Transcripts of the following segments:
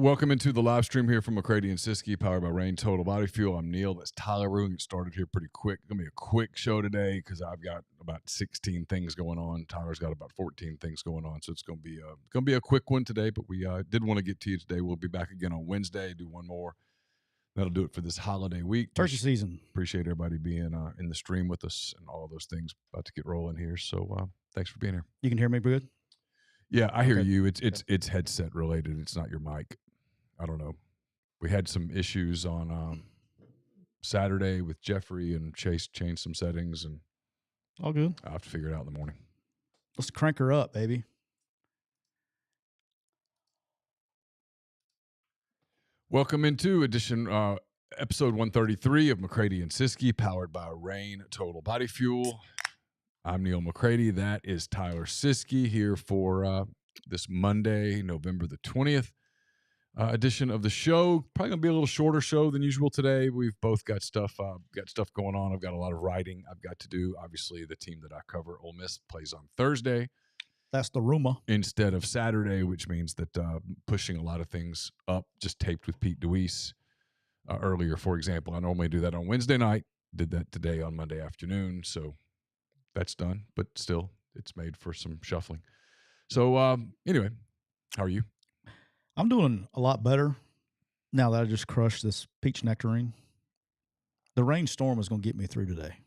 Welcome into the live stream here from McCready and Siskey, powered by Rain Total Body Fuel. I'm Neal. That's Tyler. We're going to get started here pretty quick. It's going to be a quick show today because I've got about 16 things going on. Tyler's got about 14 things going on, so it's going to be a quick one today. But we did want to get to you today. We'll be back again on Wednesday. Do one more. That'll do it for this holiday week. Turkey season. Appreciate everybody being in the stream with us and all those things. About to get rolling here. So thanks for being here. You can hear me good? Yeah, I hear you. It's headset related. It's not your mic. I don't know. We had some issues on Saturday with Jeffrey, and Chase changed some settings, and all good. I'll have to figure it out in the morning. Let's crank her up, baby. Welcome into episode 133 of McCready and Siskey, powered by Rain Total Body Fuel. I'm Neal McCready. That is Tyler Siskey here for this Monday, November the 20th. Edition of the show. Probably gonna be a little shorter show than usual today. We've both got stuff going on. I've got a lot of writing I've got to do. Obviously, the team that I cover, Ole Miss, plays on Thursday. That's the rumor. Instead of Saturday, which means that pushing a lot of things up, just taped with Pete DeWeese earlier, for example. I normally do that on Wednesday night. Did that today on Monday afternoon. So that's done, but still, it's made for some shuffling. So anyway, how are you? I'm doing a lot better now that I just crushed this peach nectarine. The rainstorm is going to get me through today.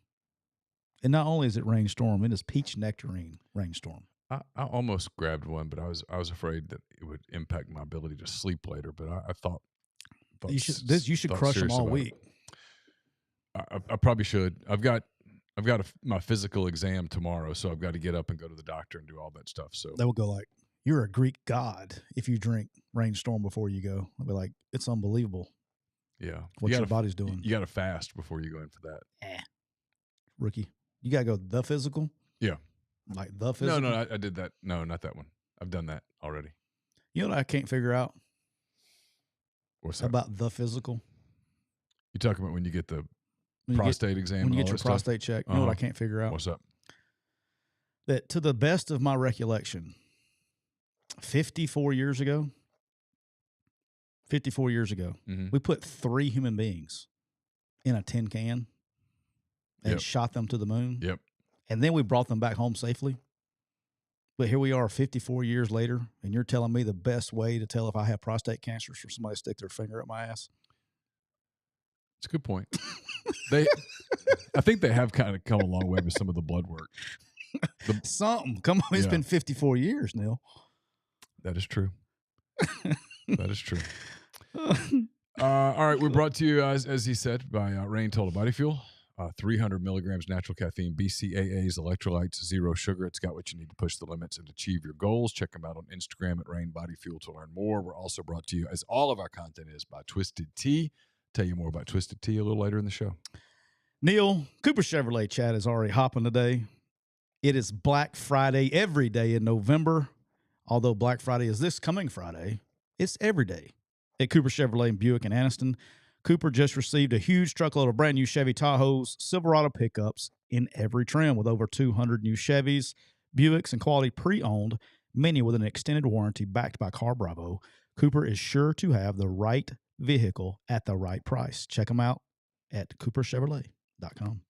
And not only is it rainstorm, it is peach nectarine rainstorm. I almost grabbed one, but I was afraid that it would impact my ability to sleep later. But I thought you should crush them all week. I probably should. I've got my physical exam tomorrow, so I've got to get up and go to the doctor and do all that stuff. So they will go like, "You're a Greek god if you drink rainstorm before you go." I'll be like, "It's unbelievable." Yeah, what your body's doing. You got to fast before you go in for that. Rookie, you got to go the physical. Yeah, like the physical. No, I did that. No, not that one. I've done that already. You know what I can't figure out? What's that? About the physical? You talking about when you get the prostate exam? When you get your prostate check. You know what I can't figure out? What's up? That to the best of my recollection, 54 years ago, we put 3 human beings in a tin can and shot them to the moon. Yep. And then we brought them back home safely. But here we are 54 years later, and you're telling me the best way to tell if I have prostate cancer is for somebody to stick their finger up my ass? It's a good point. I think they have kind of come a long way with some of the blood work. Something. Come on, it's been 54 years, Neal. That is true. That is true. All right, we're brought to you, as he said, by Rain Total Body Fuel. 300 milligrams natural caffeine, BCAAs, electrolytes, zero sugar. It's got what you need to push the limits and achieve your goals. Check them out on Instagram at Rain Body Fuel to learn more. We're also brought to you, as all of our content is, by Twisted Tea. Tell you more about Twisted Tea a little later in the show. Neal, Cooper Chevrolet chat is already hopping today. It is Black Friday every day in November. Although Black Friday is this coming Friday, it's every day at Cooper Chevrolet in Buick and Anniston. Cooper just received a huge truckload of brand new Chevy Tahoes, Silverado pickups in every trim with over 200 new Chevys, Buicks, and quality pre-owned, many with an extended warranty backed by Car Bravo. Cooper is sure to have the right vehicle at the right price. Check them out at cooperchevrolet.com.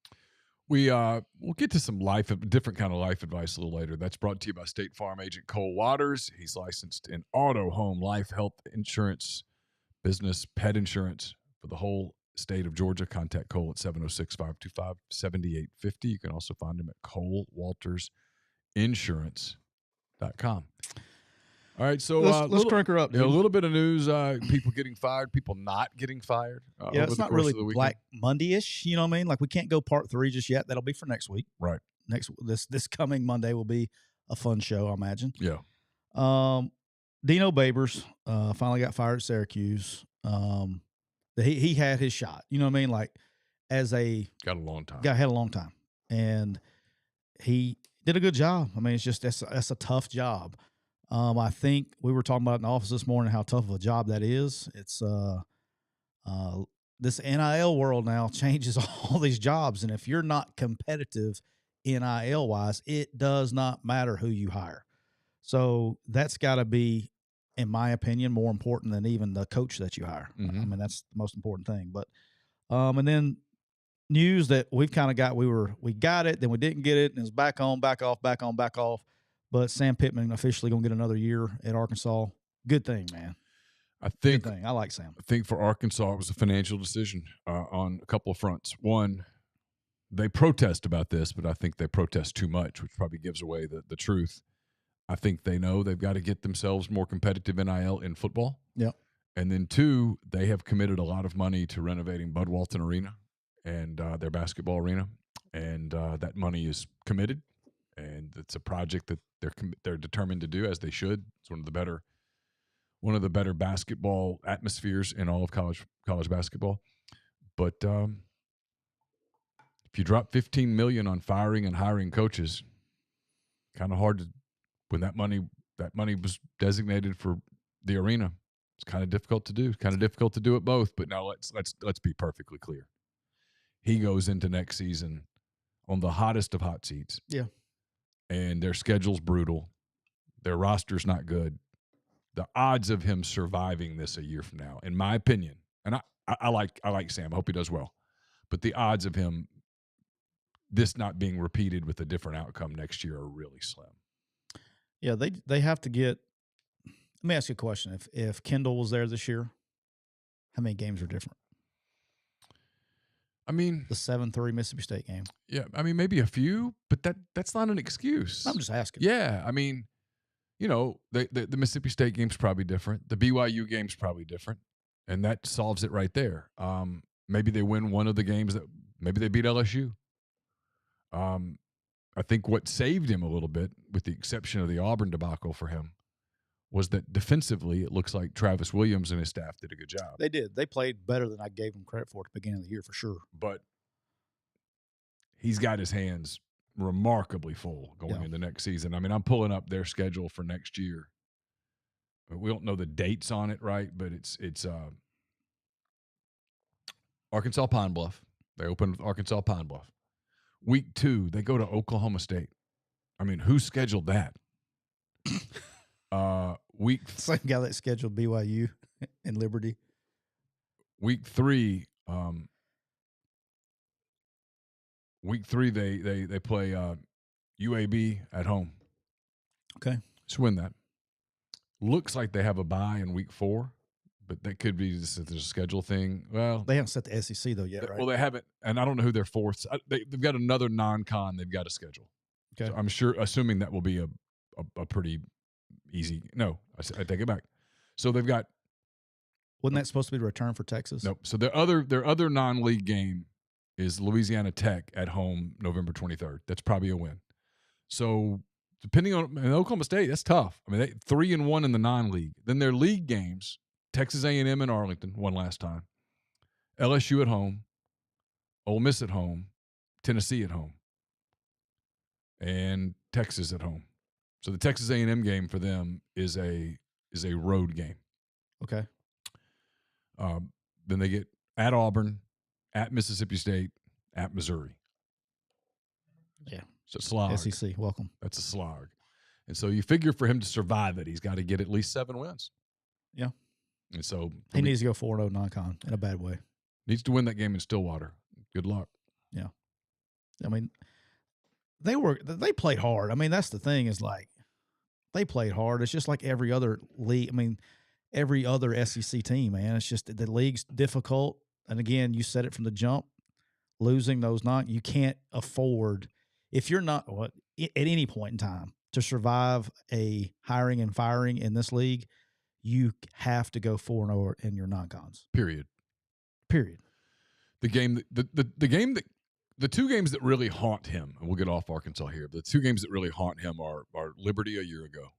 We'll get to some different kind of life advice a little later. That's brought to you by State Farm agent Cole Waters. He's licensed in auto, home, life, health insurance, business, pet insurance for the whole state of Georgia. Contact Cole at 706-525-7850. You can also find him at ColeWaltersInsurance.com. All right, so let's crank her up, dude. A little bit of news, people getting fired, people not getting fired. It's not really Black Monday-ish, you know what I mean? Like, we can't go part 3 just yet. That'll be for next week. Right. This coming Monday will be a fun show, I imagine. Yeah. Dino Babers finally got fired at Syracuse. He had his shot, you know what I mean? Like, had a long time, and he did a good job. I mean, it's just that's a tough job. I think we were talking about in the office this morning how tough of a job that is. It's this NIL world now changes all these jobs, and if you're not competitive NIL wise, it does not matter who you hire. So that's got to be in my opinion, more important than even the coach that you hire. Mhm. I mean, that's the most important thing. But and then news that we've kind of got, we got it, then we didn't get it, and it's back on, back off, back on, back off. But Sam Pittman officially going to get another year at Arkansas. Good thing, man. I Good think thing. I like Sam. I think for Arkansas, it was a financial decision on a couple of fronts. One, they protest about this, but I think they protest too much, which probably gives away the truth. I think they know they've got to get themselves more competitive NIL in football. Yep. And then two, they have committed a lot of money to renovating Bud Walton Arena and their basketball arena, and that money is committed, and it's a project that they're determined to do, as they should. It's one of the better basketball atmospheres in all of college basketball. But if you drop $15 million on firing and hiring coaches, kind of hard to, when that money was designated for the arena. It's kind of difficult to do. Kind of difficult to do it both. But now let's be perfectly clear. He goes into next season on the hottest of hot seats. Yeah. And their schedule's brutal. Their roster's not good. The odds of him surviving this a year from now, in my opinion, and I like Sam. I hope he does well. But the odds of him this not being repeated with a different outcome next year are really slim. Yeah, they have to get. Let me ask you a question. If Kendall was there this year, how many games are different? I mean, the 7-3 Mississippi State game. Yeah, I mean, maybe a few, but that's not an excuse. I'm just asking. Yeah, I mean, the Mississippi State game's probably different. The BYU game's probably different, and that solves it right there. Maybe they win one of the games maybe they beat LSU. I think what saved him a little bit, with the exception of the Auburn debacle for him, was that defensively it looks like Travis Williams and his staff did a good job. They did. They played better than I gave them credit for at the beginning of the year, for sure. But he's got his hands remarkably full going into next season. I mean, I'm pulling up their schedule for next year. We don't know the dates on it, right? But it's Arkansas Pine Bluff. They open with Arkansas Pine Bluff. Week 2, they go to Oklahoma State. I mean, who scheduled that? Same guy that scheduled BYU and Liberty. Week 3, they play UAB at home. Okay, just win that. Looks like they have a bye in week 4, but that could be just a schedule thing. Well, they haven't set the SEC though yet, right? Well, they haven't, and I don't know who their fourth. They've got another non-con they've got to schedule. Okay, so I'm assuming that will be a pretty easy. No, I take it back. So they've got. Wasn't that supposed to be the return for Texas? Nope. So their other non-league game is Louisiana Tech at home, November 23rd. That's probably a win. So depending on Oklahoma State, that's tough. I mean, they 3-1 in the non-league. Then their league games: Texas A&M and Arlington, one last time. LSU at home, Ole Miss at home, Tennessee at home, and Texas at home. So the Texas A&M game for them is a road game. Okay. Then they get at Auburn, at Mississippi State, at Missouri. Yeah. So slog. SEC, welcome. That's a slog. And so you figure for him to survive it, he's got to get at least 7 wins. Yeah. And so he needs to go 4-0 non-con in a bad way. Needs to win that game in Stillwater. Good luck. Yeah. I mean, they played hard. I mean, that's the thing, is like they played hard. It's just like every other league. I mean, every other SEC team, man. It's just the league's difficult. And again, you said it from the jump, losing those you can't afford, if you're not at any point in time, to survive a hiring and firing in this league, you have to go 4-0 in your non-cons. Period. The two games that really haunt him, and we'll get off Arkansas here. The two games that really haunt him are Liberty a year ago,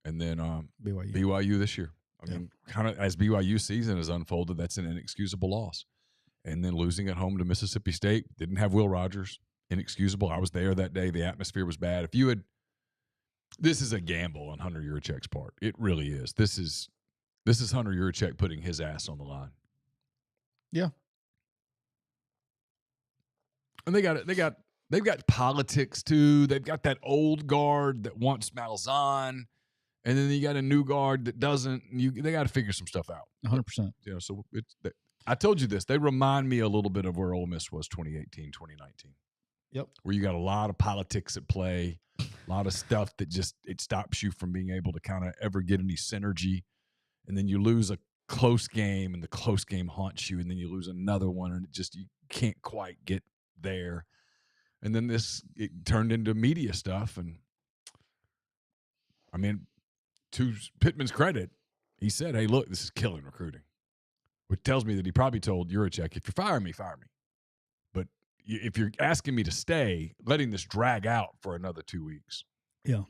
and then BYU this year. I mean, kind of as BYU season has unfolded, that's an inexcusable loss. And then losing at home to Mississippi State, didn't have Will Rogers, inexcusable. I was there that day. The atmosphere was bad. This is a gamble on Hunter Yurachek's part. It really is. This is Hunter Yurachek putting his ass on the line. Yeah. And they've got politics too. They've got that old guard that wants Malzahn, And then you got a new guard that doesn't. They got to figure some stuff out. 100%. So I told you this. They remind me a little bit of where Ole Miss was 2018, 2019. Yep. Where you got a lot of politics at play, a lot of stuff that just it stops you from being able to kind of ever get any synergy. And then you lose a close game, and the close game haunts you, and then you lose another one, and you can't quite get there. And then it turned into media stuff. And I mean, to Pittman's credit, he said, hey, look, this is killing recruiting, which tells me that he probably told Juracek, if you're firing me, fire me. But if you're asking me to stay, letting this drag out for another 2 weeks. Yeah.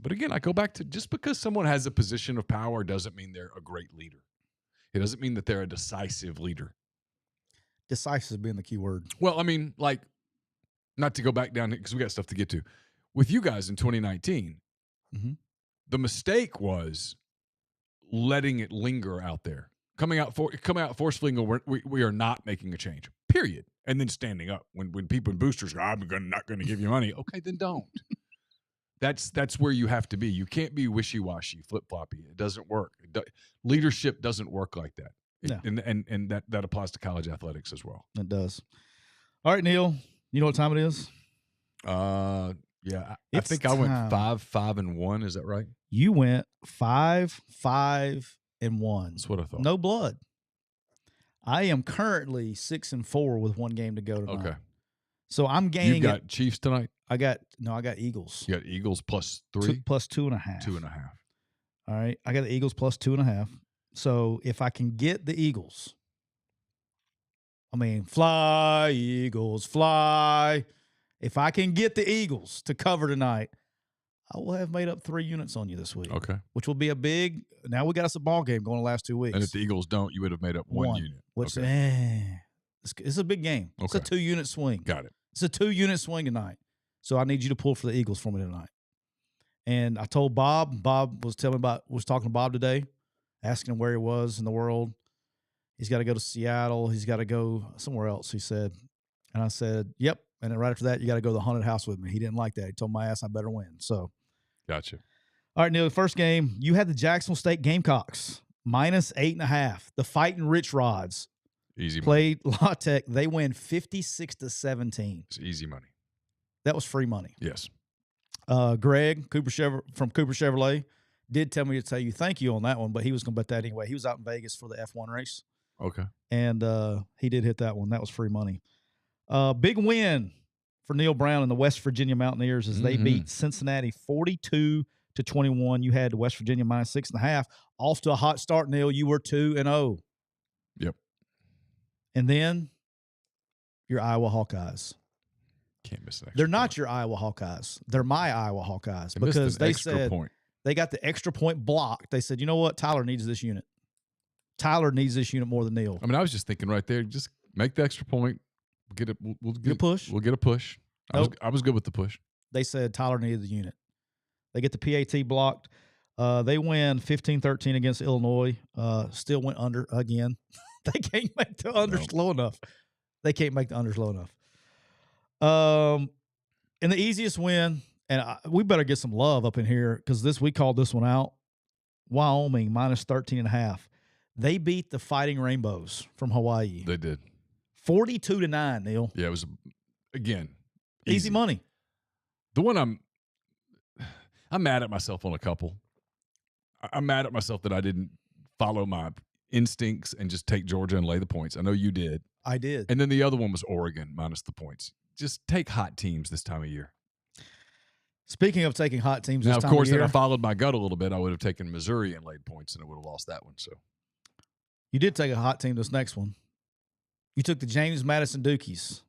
But again, I go back to just because someone has a position of power doesn't mean they're a great leader. It doesn't mean that they're a decisive leader. Decisive being the key word. Well, I mean, like, not to go back down because we got stuff to get to. With you guys in 2019, the mistake was letting it linger out there. Coming out forcefully and we are not making a change, period. And then standing up when people and boosters go, I'm not going to give you money. Okay, then don't. That's where you have to be. You can't be wishy-washy, flip-floppy. It doesn't work. Leadership doesn't work like that. No. And that applies to college athletics as well. It does. All right, Neal. You know what time it is? Yeah. I think I went 5-5-1. Is that right? You went 5-5-1. That's what I thought. No blood. I am currently 6-4 with one game to go tonight. Okay. So I'm gaining. You got Chiefs tonight? I got Eagles. You got Eagles plus 3? Plus 2.5. 2.5. All right. I got the Eagles plus 2.5. So if I can get the Eagles, fly, Eagles, fly. If I can get the Eagles to cover tonight, I will have made up 3 units on you this week. Okay. Which will be a big – now we got us a ball game going the last 2 weeks. And if the Eagles don't, you would have made up 1 unit. Which, okay. It's a big game. Okay. It's a 2-unit swing. Got it. It's a 2-unit swing tonight. So I need you to pull for the Eagles for me tonight. And I told Bob. Bob was talking to Bob today, asking him where he was in the world. He's got to go to Seattle. He's got to go somewhere else, he said. And I said, yep. And then right after that, you got to go to the haunted house with me. He didn't like that. He told my ass I better win. So, gotcha. All right, Neal, the first game, you had the Jacksonville State Gamecocks, minus 8.5. The Fighting Rich Rods. Easy money. Played La Tech. They win 56-17. It's easy money. That was free money. Yes. Greg from Cooper Chevrolet did tell me to tell you thank you on that one, but he was going to bet that anyway. He was out in Vegas for the F1 race. Okay. And he did hit that one. That was free money. Big win for Neal Brown and the West Virginia Mountaineers as they beat Cincinnati 42-21. You had the West Virginia minus 6.5. Off to a hot start, Neal. You were 2-0. Yep. And then your Iowa Hawkeyes. Can't miss that. They're not your Iowa Hawkeyes. They're my Iowa Hawkeyes because they said they got the extra point blocked. They said, you know what? Tyler needs this unit. Tyler needs this unit more than Neal. I was just thinking right there, just make the extra point. We'll get a push. We'll get a push. Nope. I was good with the push. They said Tyler needed the unit. They get the PAT blocked. They win 15-13 against Illinois. Still went under again. They can't make the unders low enough. They can't make the unders low enough. And the easiest win, and we better get some love up in here because we called this one out. Wyoming minus 13.5. They beat the Fighting Rainbows from Hawaii. They did. 42-9, Neal. Yeah, it was, again, easy money. The one I'm mad at myself on a couple. I'm mad at myself that I didn't follow my instincts and just take Georgia and lay the points. I know you did. I did. And then the other one was Oregon minus the points. Just take hot teams this time of year. Speaking of taking hot teams this time of year. Now, of course, if I followed my gut a little bit, I would have taken Missouri and laid points, and I would have lost that one. So you did take a hot team this next one. You took the James Madison Dukies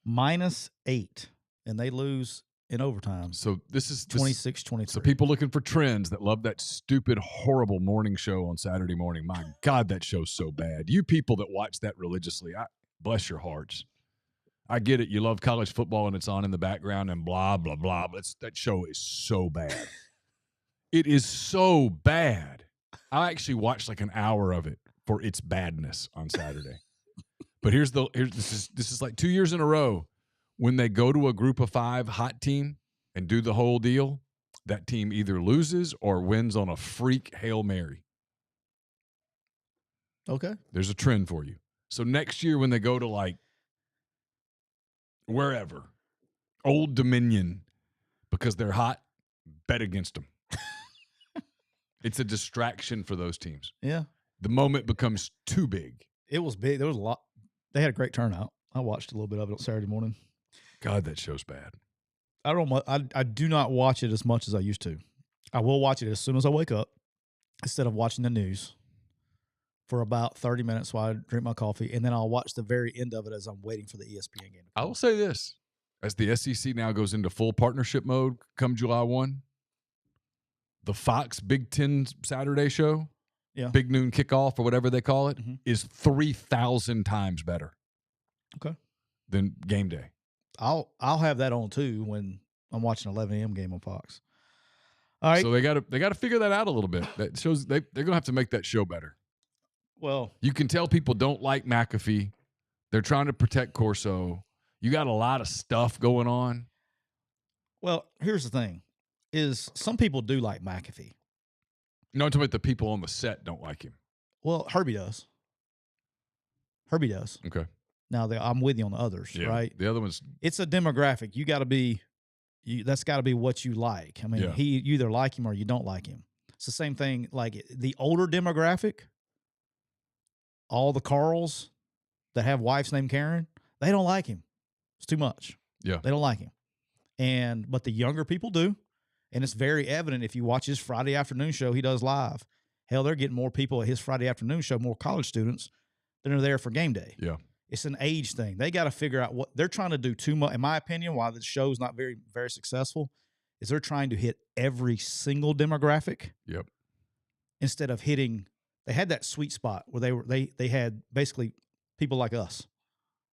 minus 8, and they lose in overtime. So this is 26-23. So people looking for trends that love that stupid, horrible morning show on Saturday morning. My God, that show's so bad. You people that watch that religiously, bless your hearts. I get it. You love college football and it's on in the background and blah, blah, blah. But that show is so bad. It is so bad. I actually watched like an hour of it for its badness on Saturday. But this is like 2 years in a row when they go to a group of 5 hot team and do the whole deal. that team either loses or wins on a freak Hail Mary. Okay. There's a trend for you. So next year when they go to like wherever, Old Dominion, because they're hot, bet against them. It's a distraction for those teams. Yeah. The moment becomes too big. It was big. There was a lot. They had a great turnout. I watched a little bit of it on Saturday morning. God, that show's bad. I do not watch it as much as I used to. I will watch it as soon as I wake up instead of watching the news for about 30 minutes while I drink my coffee, and then I'll watch the very end of it as I'm waiting for the ESPN game. I will say this. As the SEC now goes into full partnership mode come July 1, the Fox Big Ten Saturday show, Big Noon Kickoff or whatever they call it, is 3,000 times better than game day. I'll have that on too when I'm watching 11 a.m. game on Fox. All right. So they got to figure that out a little bit. That shows they're going to have to make that show better. Well, you can tell people don't like McAfee. They're trying to protect Corso. You got a lot of stuff going on. Well, here's the thing: is some people do like McAfee. No, I'm talking about the people on the set don't like him. Well, Herbie does. Herbie does. Okay. Now I'm with you on the others, right? The other ones. It's a demographic. You got to be. That's got to be what you like. I mean, you either like him or you don't like him. It's the same thing. Like the older demographic, all the Carls that have wives named Karen, they don't like him. It's too much. Yeah, they don't like him. But the younger people do, and it's very evident if you watch his Friday afternoon show he does live. Hell, they're getting more people at his Friday afternoon show, more college students, than are there for game day. Yeah. It's an age thing. They got to figure out what they're trying to do too much. In my opinion, why the show's not very, very successful is they're trying to hit every single demographic. Yep. Instead of hitting, they had that sweet spot where they had basically people like us,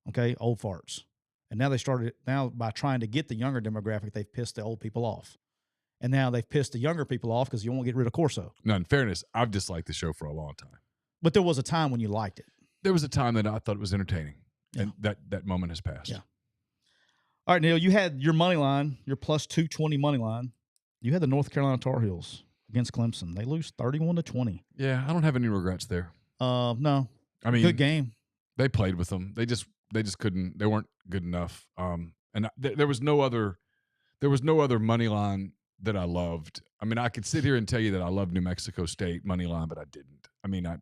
okay, old farts. And now by trying to get the younger demographic, they've pissed the old people off. And now they've pissed the younger people off because you won't get rid of Corso. Now, in fairness, I've disliked the show for a long time. But there was a time when you liked it. There was a time that I thought it was entertaining, and that moment has passed. Yeah. All right, Neal, you had your money line, your plus 220 money line. You had the North Carolina Tar Heels against Clemson. They lose 31-20. Yeah, I don't have any regrets there. No. I mean, good game. They played with them. They just couldn't. They weren't good enough. And there was no other money line that I loved. I mean, I could sit here and tell you that I love New Mexico State money line, but I didn't. I mean, I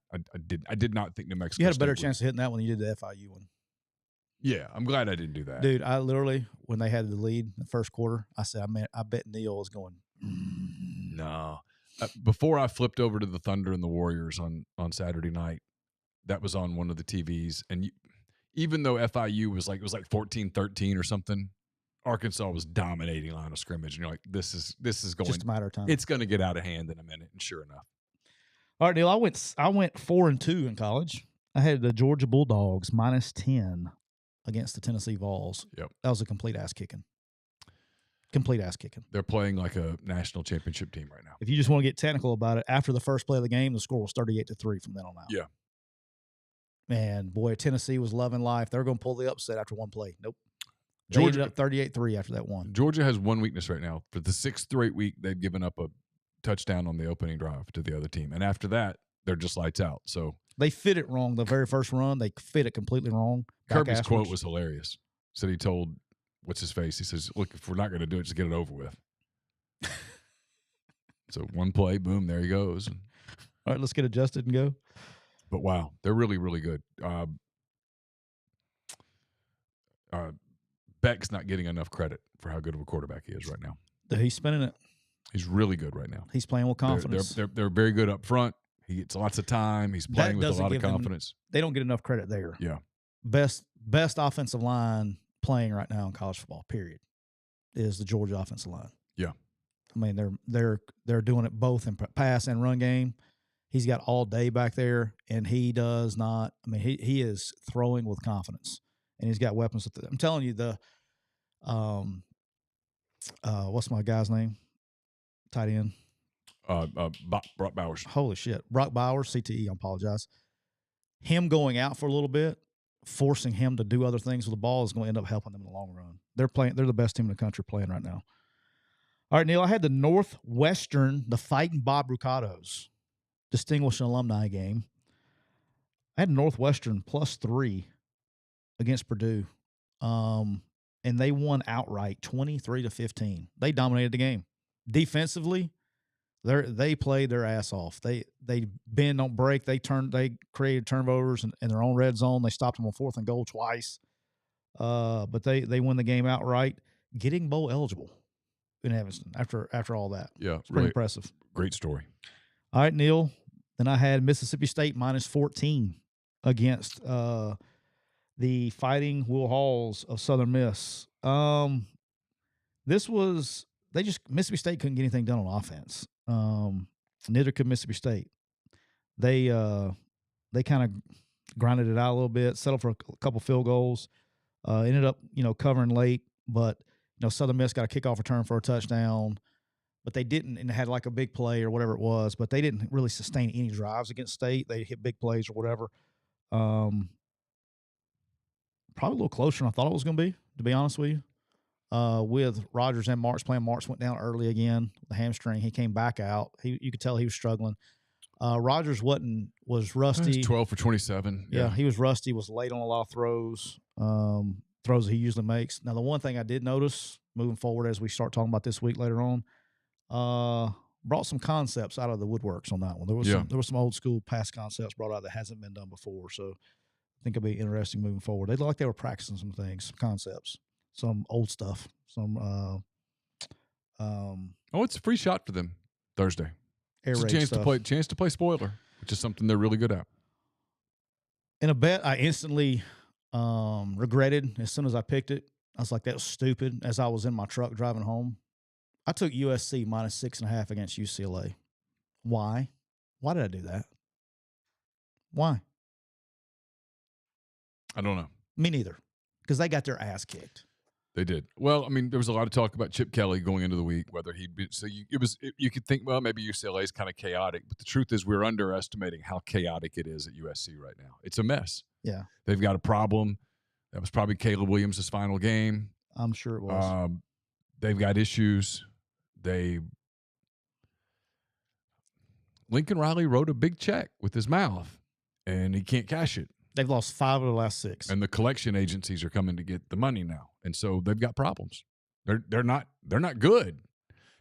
did not think New Mexico. You had a State better chance of hitting that one than you did the FIU one. Yeah, I'm glad I didn't do that, dude. I literally, when they had the lead in the first quarter, I said, I bet Neal was going. No, before I flipped over to the Thunder and the Warriors on Saturday night, that was on one of the TVs, and even though FIU was like 14-13 or something, Arkansas was dominating line of scrimmage, and you're like, this is going just a matter of time. It's going to get out of hand in a minute, and sure enough. All right, Neal, I went 4-2 in college. I had the Georgia Bulldogs -10 against the Tennessee Vols. Yep, that was a complete ass kicking. Complete ass kicking. They're playing like a national championship team right now. If you just want to get technical about it, after the first play of the game, the score was 38-3 from then on out. Yeah. Man, boy, Tennessee was loving life. They're going to pull the upset after one play. Nope. They ended up 38-3 after that one. Georgia has one weakness right now. For the 6th straight week, they've given up a touchdown on the opening drive to the other team. And after that, they're just lights out. So they fit it wrong. The very first run, they fit it completely wrong. Kirby's quote was hilarious. Said he told, what's his face? He says, look, if we're not going to do it, just get it over with. So one play, boom, there he goes. All right, let's get adjusted and go. But wow, they're really, really good. Beck's not getting enough credit for how good of a quarterback he is right now. He's spinning it. He's really good right now. He's playing with confidence. They're very good up front. He gets lots of time. He's playing with a lot of confidence. They don't get enough credit there. Yeah. Best offensive line playing right now in college football, period, is the Georgia offensive line. Yeah. I mean, they're doing it both in pass and run game. He's got all day back there, and he does not. I mean, he is throwing with confidence, and he's got weapons. I'm telling you, what's my guy's name? Tight end. Brock Bowers. Holy shit, Brock Bowers, CTE. I apologize. Him going out for a little bit, forcing him to do other things with the ball is going to end up helping them in the long run. They're the best team in the country playing right now. All right, Neal, I had the Northwestern, the Fighting Bob Rucatos, Distinguished Alumni game. I had Northwestern +3 against Purdue, and they won outright 23-15. They dominated the game. Defensively, they played their ass off. They bend, don't break. They created turnovers in their own red zone. They stopped them on 4th and goal twice. But they win the game outright, getting bowl eligible in Evanston after all that. Yeah, it's pretty impressive. Great story. All right, Neal. Then I had Mississippi State -14 against the Fighting Will Halls of Southern Miss. Mississippi State couldn't get anything done on offense. Neither could Mississippi State. They kind of grinded it out a little bit, settled for a couple field goals. Ended up, covering late, but Southern Miss got a kickoff return for a touchdown, but they didn't, and had like a big play or whatever it was, but they didn't really sustain any drives against State. They hit big plays or whatever. Probably a little closer than I thought it was going to be honest with you. With Rogers and Marks playing, Marks went down early again, the hamstring. He came back out. You could tell he was struggling. Rogers was rusty. He was 12 for 27. Yeah, he was rusty, was late on a lot of throws that he usually makes. Now, the one thing I did notice moving forward as we start talking about this week later on, brought some concepts out of the woodworks on that one. There was some old school pass concepts brought out that hasn't been done before. So I think it'll be interesting moving forward. They looked like they were practicing some things, some concepts, some old stuff, some it's a free shot for them Thursday. It's a chance to play spoiler, which is something they're really good at. In a bet, I instantly regretted as soon as I picked it. I was like, that was stupid. As I was in my truck driving home, I took USC -6.5 against UCLA. Why? Why did I do that? Why? I don't know. Me neither, because they got their ass kicked. They did. Well, I mean, there was a lot of talk about Chip Kelly going into the week, whether he'd be. So you could think, well, maybe UCLA is kind of chaotic, but the truth is we're underestimating how chaotic it is at USC right now. It's a mess. Yeah, they've got a problem. That was probably Caleb Williams' final game. I'm sure it was. They've got issues. Lincoln Riley wrote a big check with his mouth, and he can't cash it. They've lost 5 of the last 6. And the collection agencies are coming to get the money now. And so they've got problems. They're not good.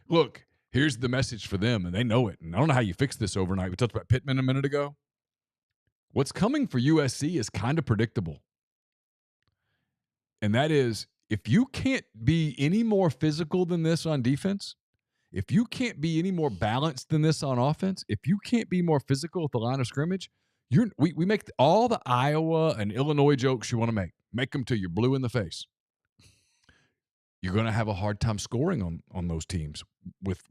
Look, here's the message for them, and they know it. And I don't know how you fix this overnight. We talked about Pittman a minute ago. What's coming for USC is kind of predictable. And that is, if you can't be any more physical than this on defense, if you can't be any more balanced than this on offense, if you can't be more physical at the line of scrimmage, we make all the Iowa and Illinois jokes you want to make. Make them till you're blue in the face. You're going to have a hard time scoring on those teams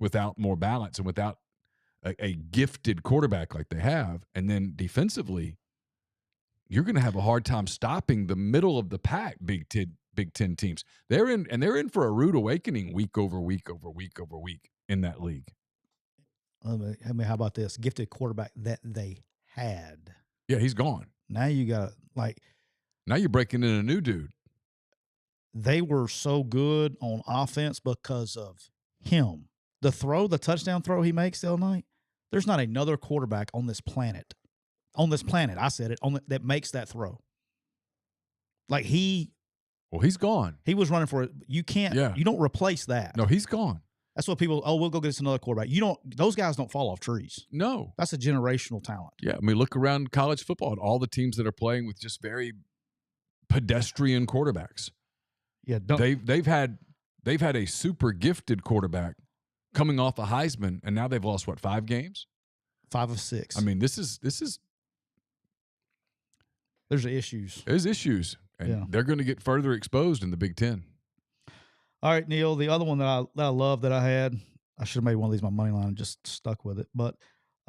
without more balance and without a gifted quarterback like they have. And then defensively, you're going to have a hard time stopping the middle of the pack Big Ten teams. They're in for a rude awakening week over week over week over week in that league. I mean, how about this? Gifted quarterback that they had. Yeah, he's gone. Now you got now you're breaking in a new dude. They were so good on offense because of him. The touchdown throw he makes the other night, there's not another quarterback on this planet, I said it, that makes that throw. Well, he's gone. He was running for it. You can't, you don't replace that. No, he's gone. That's what people, we'll go get us another quarterback. Those guys don't fall off trees. No. That's a generational talent. Yeah. I mean, look around college football at all the teams that are playing with just very pedestrian quarterbacks. Yeah. They've had a super gifted quarterback coming off a Heisman, and now they've lost, 5 games? 5 of 6. I mean, this is there's issues. There's issues. And they're going to get further exposed in the Big Ten. All right, Neal, the other one that I love that I had, I should have made one of these my money line and just stuck with it. But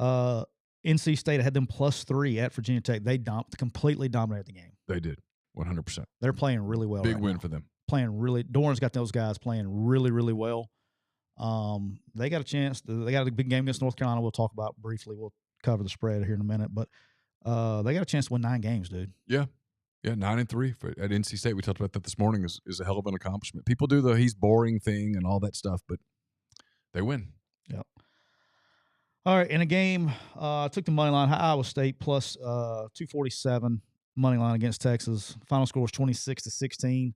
NC State, I had them +3 at Virginia Tech. They completely dominated the game. They did, 100%. They're playing really well. Big win for them. Doran's got those guys playing really, really well. They got a chance. They got a big game against North Carolina. We'll talk about briefly. We'll cover the spread here in a minute. But they got a chance to win 9 games, dude. Yeah. Yeah, 9-3 at NC State. We talked about that this morning. Is a hell of an accomplishment. People do the he's boring thing and all that stuff, but they win. Yep. All right, in a game, I took the money line, Iowa State plus 247 money line against Texas. Final score was 26-16.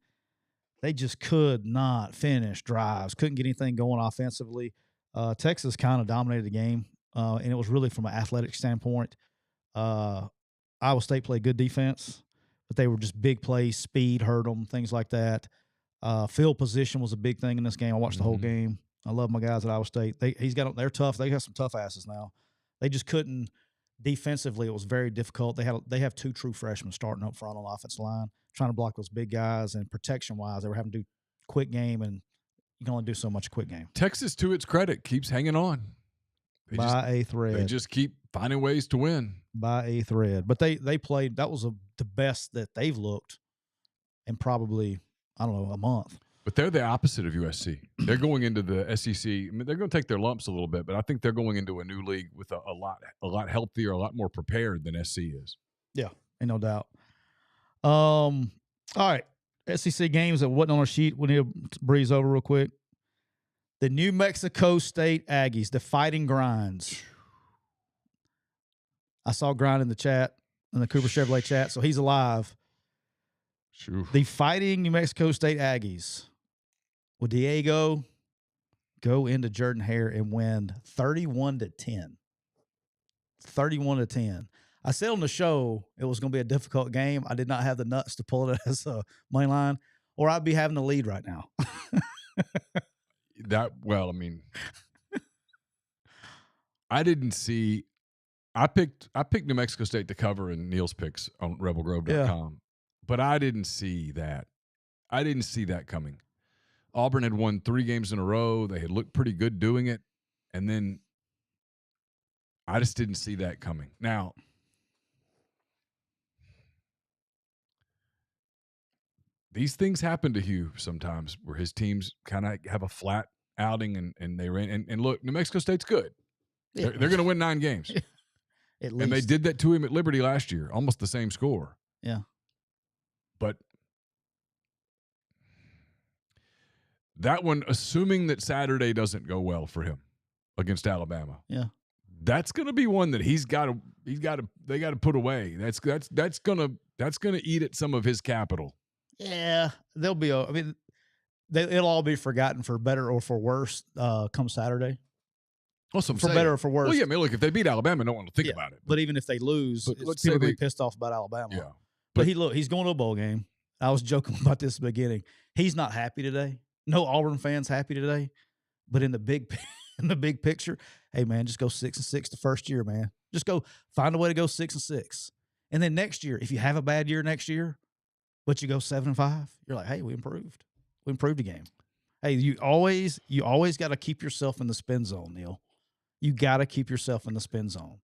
They just could not finish drives, couldn't get anything going offensively. Texas kind of dominated the game, and it was really from an athletic standpoint. Iowa State played good defense, but they were just big plays, speed hurt them, things like that. Field position was a big thing in this game. I watched the whole game. I love my guys at Iowa State. They're tough. They got some tough asses now. They just couldn't defensively. It was very difficult. They have two true freshmen starting up front on the offensive line, trying to block those big guys, and protection wise, they were having to do quick game, and you can only do so much quick game. Texas, to its credit, keeps hanging on by a thread. They just keep finding ways to win by a thread. But they played. That was the best that they've looked in probably, I don't know, a month. But they're the opposite of USC. They're going into the SEC. I mean, they're going to take their lumps a little bit, but I think they're going into a new league with a lot healthier, a lot more prepared than SC is. Yeah, ain't no doubt. All right, SEC games that wasn't on our sheet. We need to breeze over real quick. The New Mexico State Aggies, the Fighting Grinds. I saw Grind in the chat, in the Cooper Chevrolet chat, so he's alive. Sure. The Fighting New Mexico State Aggies. Will Diego go into Jordan-Hare and win 31-10? 31-10. I said on the show it was going to be a difficult game. I did not have the nuts to pull it as a money line, or I'd be having the lead right now. I didn't see. I picked New Mexico State to cover in Neal's picks on rebelgrove.com, but I didn't see that. I didn't see that coming. Auburn had won 3 games in a row. They had looked pretty good doing it, and then I just didn't see that coming. Now, these things happen to Hugh sometimes where his teams kind of have a flat outing and they ran. And look, New Mexico State's good. Yeah. They're going to win 9 games. At least. And they did that to him at Liberty last year, almost the same score. Yeah. But that one, assuming that Saturday doesn't go well for him against Alabama. Yeah. That's going to be one that they got to put away. That's going to eat at some of his capital. Yeah, it'll all be forgotten for better or for worse come Saturday. Well, for better or for worse. Well, yeah, I mean, look, if they beat Alabama, no one will think about it. But even if they lose, people are going to be pissed off about Alabama. Yeah. But he's going to a bowl game. I was joking about this at the beginning. He's not happy today. No Auburn fans happy today. But in the big picture, hey, man, just go 6-6 the first year, man. Just go find a way to go 6-6. And then next year, if you have a bad year next year, but you go 7-5, you're like, hey, we improved. We improved the game. Hey, you always got to keep yourself in the spin zone, Neal. You got to keep yourself in the spin zone.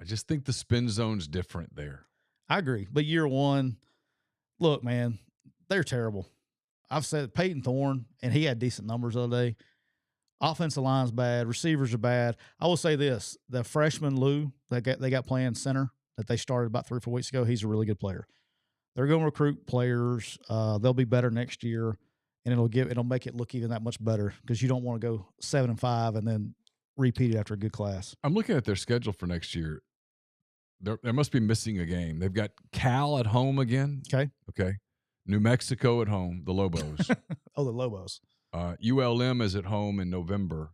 I just think the spin zone's different there. I agree. But year one, look, man, they're terrible. I've said Peyton Thorne, and he had decent numbers the other day. Offensive line's bad. Receivers are bad. I will say this. The freshman Lou they got playing center that they started about 3 or 4 weeks ago, he's a really good player. They're going to recruit players. They'll be better next year, and it'll make it look even that much better because you don't want to go 7-5 and then repeat it after a good class. I'm looking at their schedule for next year. They must be missing a game. They've got Cal at home again. Okay. New Mexico at home, the Lobos. Oh, the Lobos. ULM is at home in November.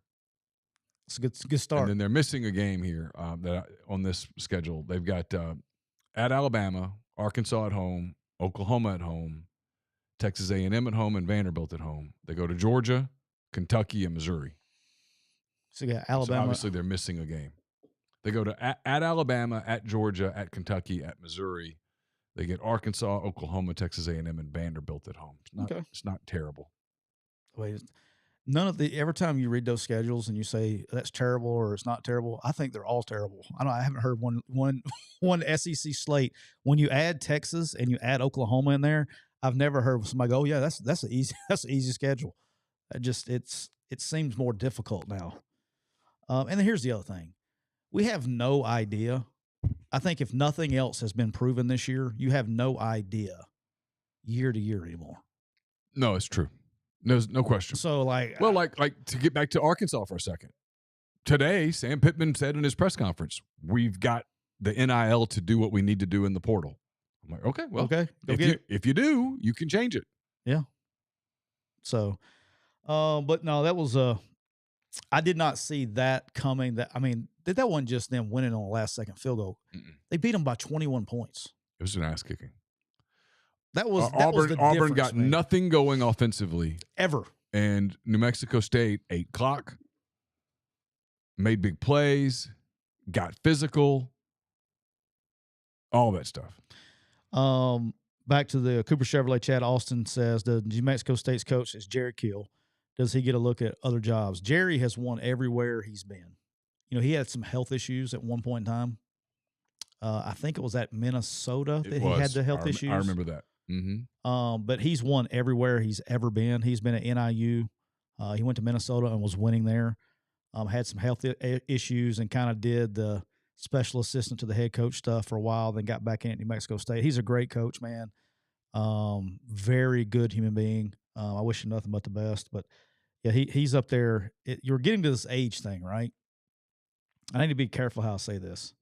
It's a good start. And then they're missing a game here on this schedule. They've got at Alabama, Arkansas at home, Oklahoma at home, Texas A&M at home, and Vanderbilt at home. They go to Georgia, Kentucky, and Missouri. So you got Alabama. So obviously, they're missing a game. They go to at Alabama, at Georgia, at Kentucky, at Missouri. They get Arkansas, Oklahoma, Texas A&M, and Vanderbilt at home. It's not terrible. Wait, every time you read those schedules and you say that's terrible or it's not terrible, I think they're all terrible. I haven't heard one SEC slate. When you add Texas and you add Oklahoma in there, I've never heard somebody go, "Yeah, that's an easy schedule." It seems more difficult now. And then here's the other thing: we have no idea. I think if nothing else has been proven this year, you have no idea year to year anymore. No, it's true. No question. So Well, like to get back to Arkansas for a second. Today, Sam Pittman said in his press conference, "We've got the NIL to do what we need to do in the portal." I'm like, okay, well, okay, go get it. If you do, you can change it. Yeah. So, but no, that was I did not see that coming. That wasn't just them winning on a last second field goal. They beat them by 21 points. It was an ass kicking. That was Auburn. the Auburn got man. nothing going offensively ever, and New Mexico State ate clock, made big plays, got physical, all that stuff. Back to the Cooper Chevrolet chat, Austin says, the New Mexico State's coach is Jerry Kill. Does he get a look at other jobs? Jerry has won everywhere he's been. You know, he had some health issues at one point in time. I think it was at Minnesota that he had the health issues. I remember that. Mm-hmm. But he's won everywhere he's ever been. He's been at NIU. He went to Minnesota and was winning there. Had some health issues and kind of did the special assistant to the head coach stuff for a while, then got back in at New Mexico State. He's a great coach, man. Very good human being. I wish him nothing but the best. But, yeah, he's up there. You're getting to this age thing, right? I need to be careful how I say this.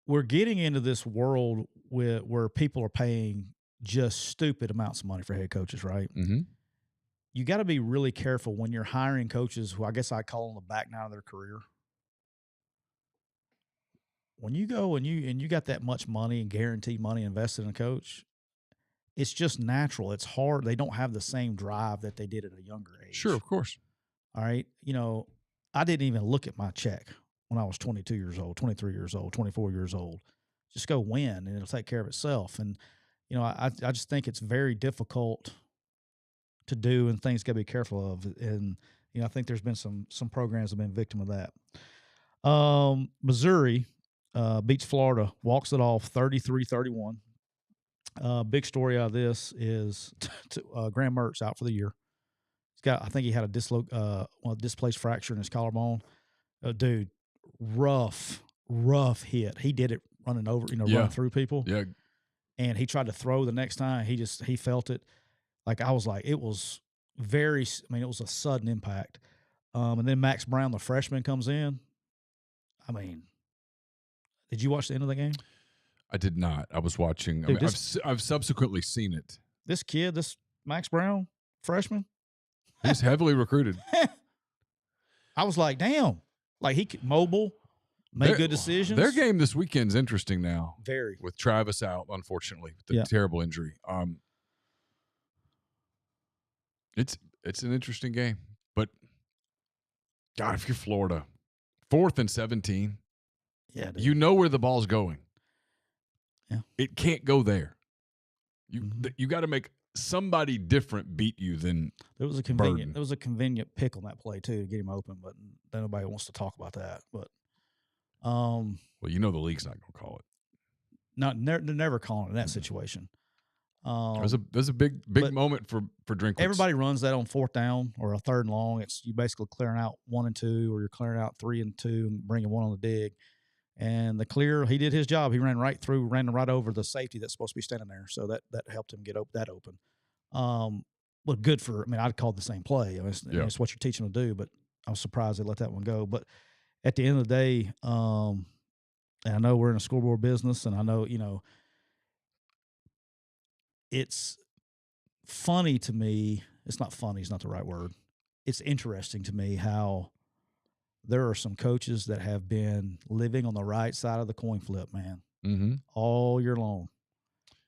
We're getting into this world where people are paying just stupid amounts of money for head coaches, right? Mm-hmm. You got to be really careful when you're hiring coaches who I guess I call them the back nine of their career. When you go and you got that much money and guaranteed money invested in a coach, it's just natural. It's hard. They don't have the same drive that they did at a younger age. Sure, of course. All right. You know, I didn't even look at my check when I was 22 years old, 23 years old, 24 years old. Just go win, and it'll take care of itself. And, you know, I just think it's very difficult to do, and things got to be careful of. And, you know, I think there's been some programs that have been victim of that. Missouri beats Florida, walks it off 33-31. Big story out of this is Graham Mertz out for the year. I think he had a displaced fracture in his collarbone. Dude, rough hit. He did it running over, running through people. Yeah. And he tried to throw the next time. He felt it. Like, I was like, it was it was a sudden impact. And then Max Brown, the freshman, comes in. I mean, did you watch the end of the game? I did not. I was watching. Dude, I've subsequently seen it. This kid, this Max Brown, freshman, he's heavily recruited. I was like, damn. Like, he could mobile, make good decisions. Their game this weekend's interesting now. Very. With Travis out, unfortunately, with the terrible injury. It's an interesting game. But, God, if you're Florida, 4th and 17, yeah, dude. You know where the ball's going. Yeah. It can't go there. You got to make somebody different beat you than there was a convenient pick on that play too to get him open, but nobody wants to talk about that. But well, you know the league's not going to call it. They're never calling it in that situation. There's a big moment for Drinkwitz. Everybody runs that on 4th down or a 3rd and long. It's you basically clearing out 1 and 2, or you're clearing out 3 and 2 and bringing 1 on the dig. And the clear, he did his job. He ran right over the safety that's supposed to be standing there. So that helped him get that open. But good I'd call it the same play. It's what you're teaching them to do, but I was surprised they let that one go. But at the end of the day, and I know we're in a scoreboard business, and I know, it's funny to me. It's not funny. It's not the right word. It's interesting to me how there are some coaches that have been living on the right side of the coin flip, man, all year long.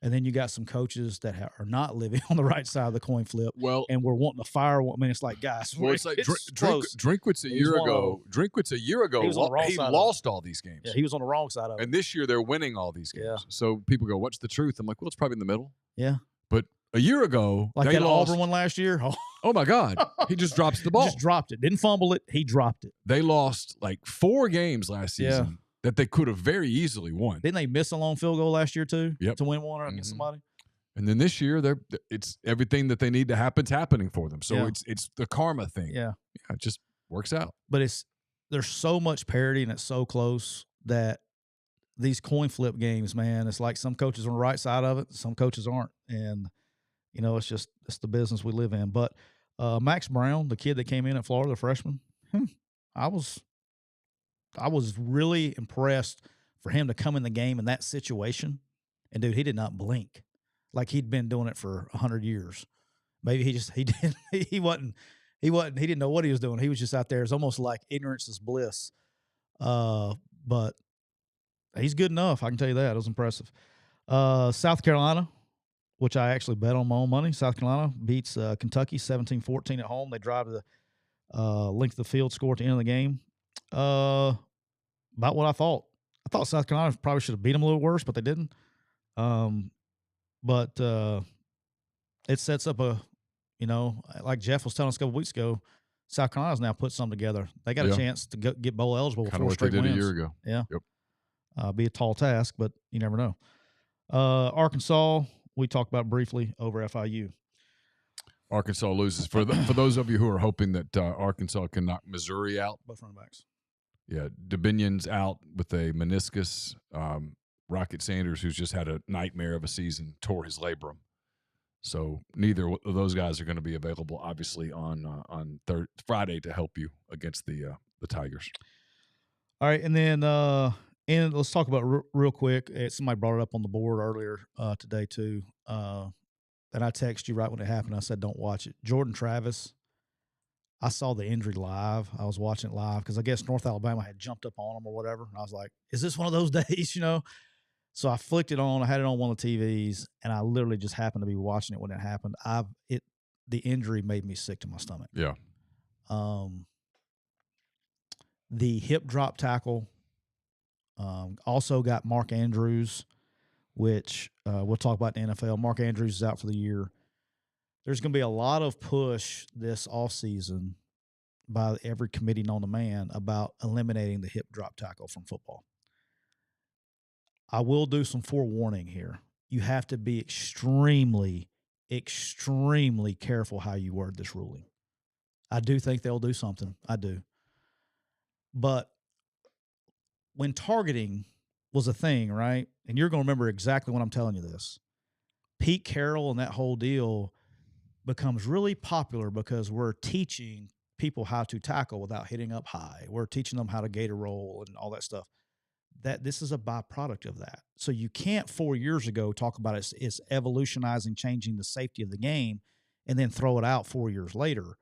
And then you got some coaches that are not living on the right side of the coin flip. Well, and we're wanting to fire one. I mean, it's like, guys, it's like Drinkwitz a year ago. Drinkwitz a year ago, he lost all these games. Yeah, he was on the wrong side of it. And this year they're winning all these games. Yeah. So people go, "What's the truth?" I'm like, "Well, it's probably in the middle." Yeah. But a year ago, like they that lost. Auburn one last year. Oh my God, he just drops the ball. Just dropped it. Didn't fumble it. He dropped it. They lost like 4 games last season that they could have very easily won. Didn't they miss a long field goal last year too? Yep. To win one against somebody. And then this year, it's everything that they need to happen's happening for them. So it's the karma thing. Yeah, it just works out. But there's so much parity and it's so close that these coin flip games, man, it's like some coaches are on the right side of it, some coaches aren't. And It's the business we live in. But Max Brown, the kid that came in at Florida, the freshman, I was really impressed for him to come in the game in that situation. And dude, he did not blink like he'd been doing it for 100 years. Maybe he didn't he didn't know what he was doing. He was just out there. It's almost like ignorance is bliss. But he's good enough. I can tell you that. It was impressive. South Carolina, which I actually bet on my own money. South Carolina beats Kentucky 17-14 at home. They drive the length of the field, score at the end of the game. About what I thought. I thought South Carolina probably should have beat them a little worse, but they didn't. But it sets up like Jeff was telling us a couple weeks ago, South Carolina's now put something together. They got a chance to get bowl eligible Kind before of what they straight did wins. a year ago. Yeah. Yep. Be a tall task, but you never know. Arkansas, we talked about briefly over FIU. Arkansas loses. For those of you who are hoping that Arkansas can knock Missouri out. Both running backs. Yeah, Dubinion's out with a meniscus. Rocket Sanders, who's just had a nightmare of a season, tore his labrum. So neither of those guys are going to be available, obviously, on Friday to help you against the Tigers. All right, and then let's talk about real quick. Somebody brought it up on the board earlier today too, and I texted you right when it happened. I said, "Don't watch it." Jordan Travis. I saw the injury live. I was watching it live because I guess North Alabama had jumped up on him or whatever. And I was like, "Is this one of those days?" So I flicked it on. I had it on one of the TVs, and I literally just happened to be watching it when it happened. The injury made me sick to my stomach. Yeah. The hip drop tackle also got Mark Andrews, which we'll talk about in the NFL. Mark Andrews is out for the year. There's going to be a lot of push this offseason by every committee known to man about eliminating the hip drop tackle from football. I will do some forewarning here. You have to be extremely, extremely careful how you word this ruling. I do think they'll do something. I do. But when targeting was a thing, right? And you're going to remember exactly when I'm telling you this. Pete Carroll and that whole deal becomes really popular because we're teaching people how to tackle without hitting up high. We're teaching them how to gator roll and all that stuff. That this is a byproduct of that. So you can't 4 years ago talk about it's evolutionizing, changing the safety of the game, and then throw it out 4 years later.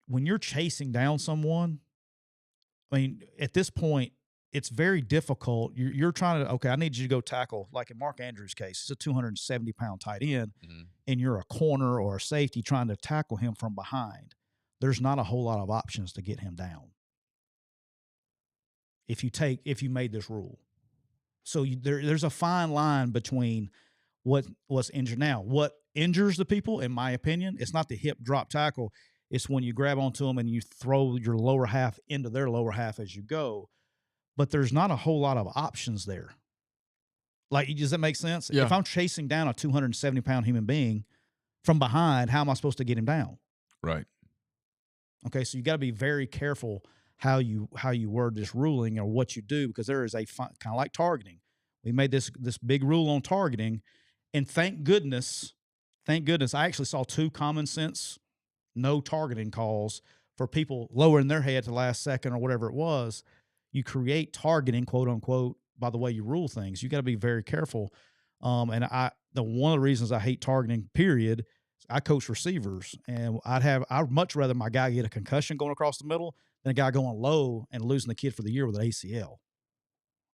When you're chasing down someone, I mean, at this point, it's very difficult. You're trying to, okay, I need you to go tackle, like in Mark Andrews' case, he's a 270-pound tight end, and you're a corner or a safety trying to tackle him from behind. There's not a whole lot of options to get him down if you made this rule. So there's a fine line between what's injured. Now, what injures the people, in my opinion, it's not the hip drop tackle. It's when you grab onto them and you throw your lower half into their lower half as you go. But there's not a whole lot of options there. Like, does that make sense? Yeah. If I'm chasing down a 270-pound human being from behind, how am I supposed to get him down? Right. Okay, so you got to be very careful how you word this ruling or what you do, because there is a kind of like targeting. We made this big rule on targeting, and thank goodness, I actually saw 2 common sense no targeting calls for people lowering their head to the last second or whatever it was. You create targeting, quote unquote, by the way you rule things. You got to be very careful. And one of the reasons I hate targeting, period, I coach receivers, and I'd much rather my guy get a concussion going across the middle than a guy going low and losing the kid for the year with an ACL.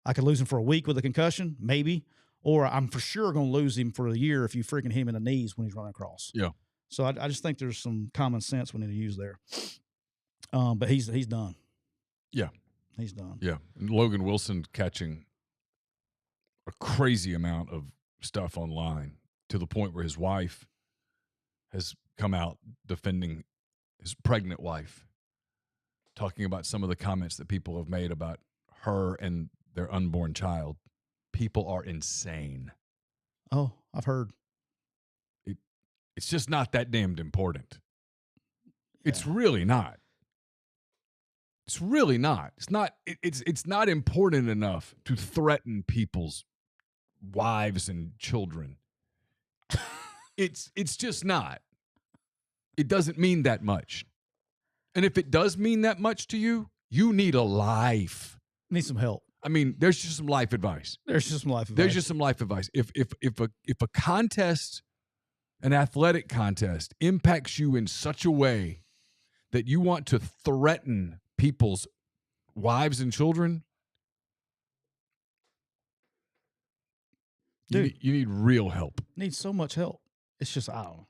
I could lose him for a week with a concussion, maybe, or I'm for sure going to lose him for a year if you freaking hit him in the knees when he's running across. Yeah. So I just think there's some common sense we need to use there. But he's done. Yeah. He's done. Yeah. And Logan Wilson catching a crazy amount of stuff online to the point where his wife has come out defending his pregnant wife, talking about some of the comments that people have made about her and their unborn child. People are insane. Oh, I've heard. It's just not that damned important. Yeah. It's really not. It's really not. It's not important enough to threaten people's wives and children. It's just not. It doesn't mean that much. And if it does mean that much to you, you need a life. Need some help. I mean, there's just some life advice. There's just some life advice. There's just some life advice. If a contest, an athletic contest, impacts you in such a way that you want to threaten people's wives and children, dude, you need real help. Need so much help. It's just, I don't know.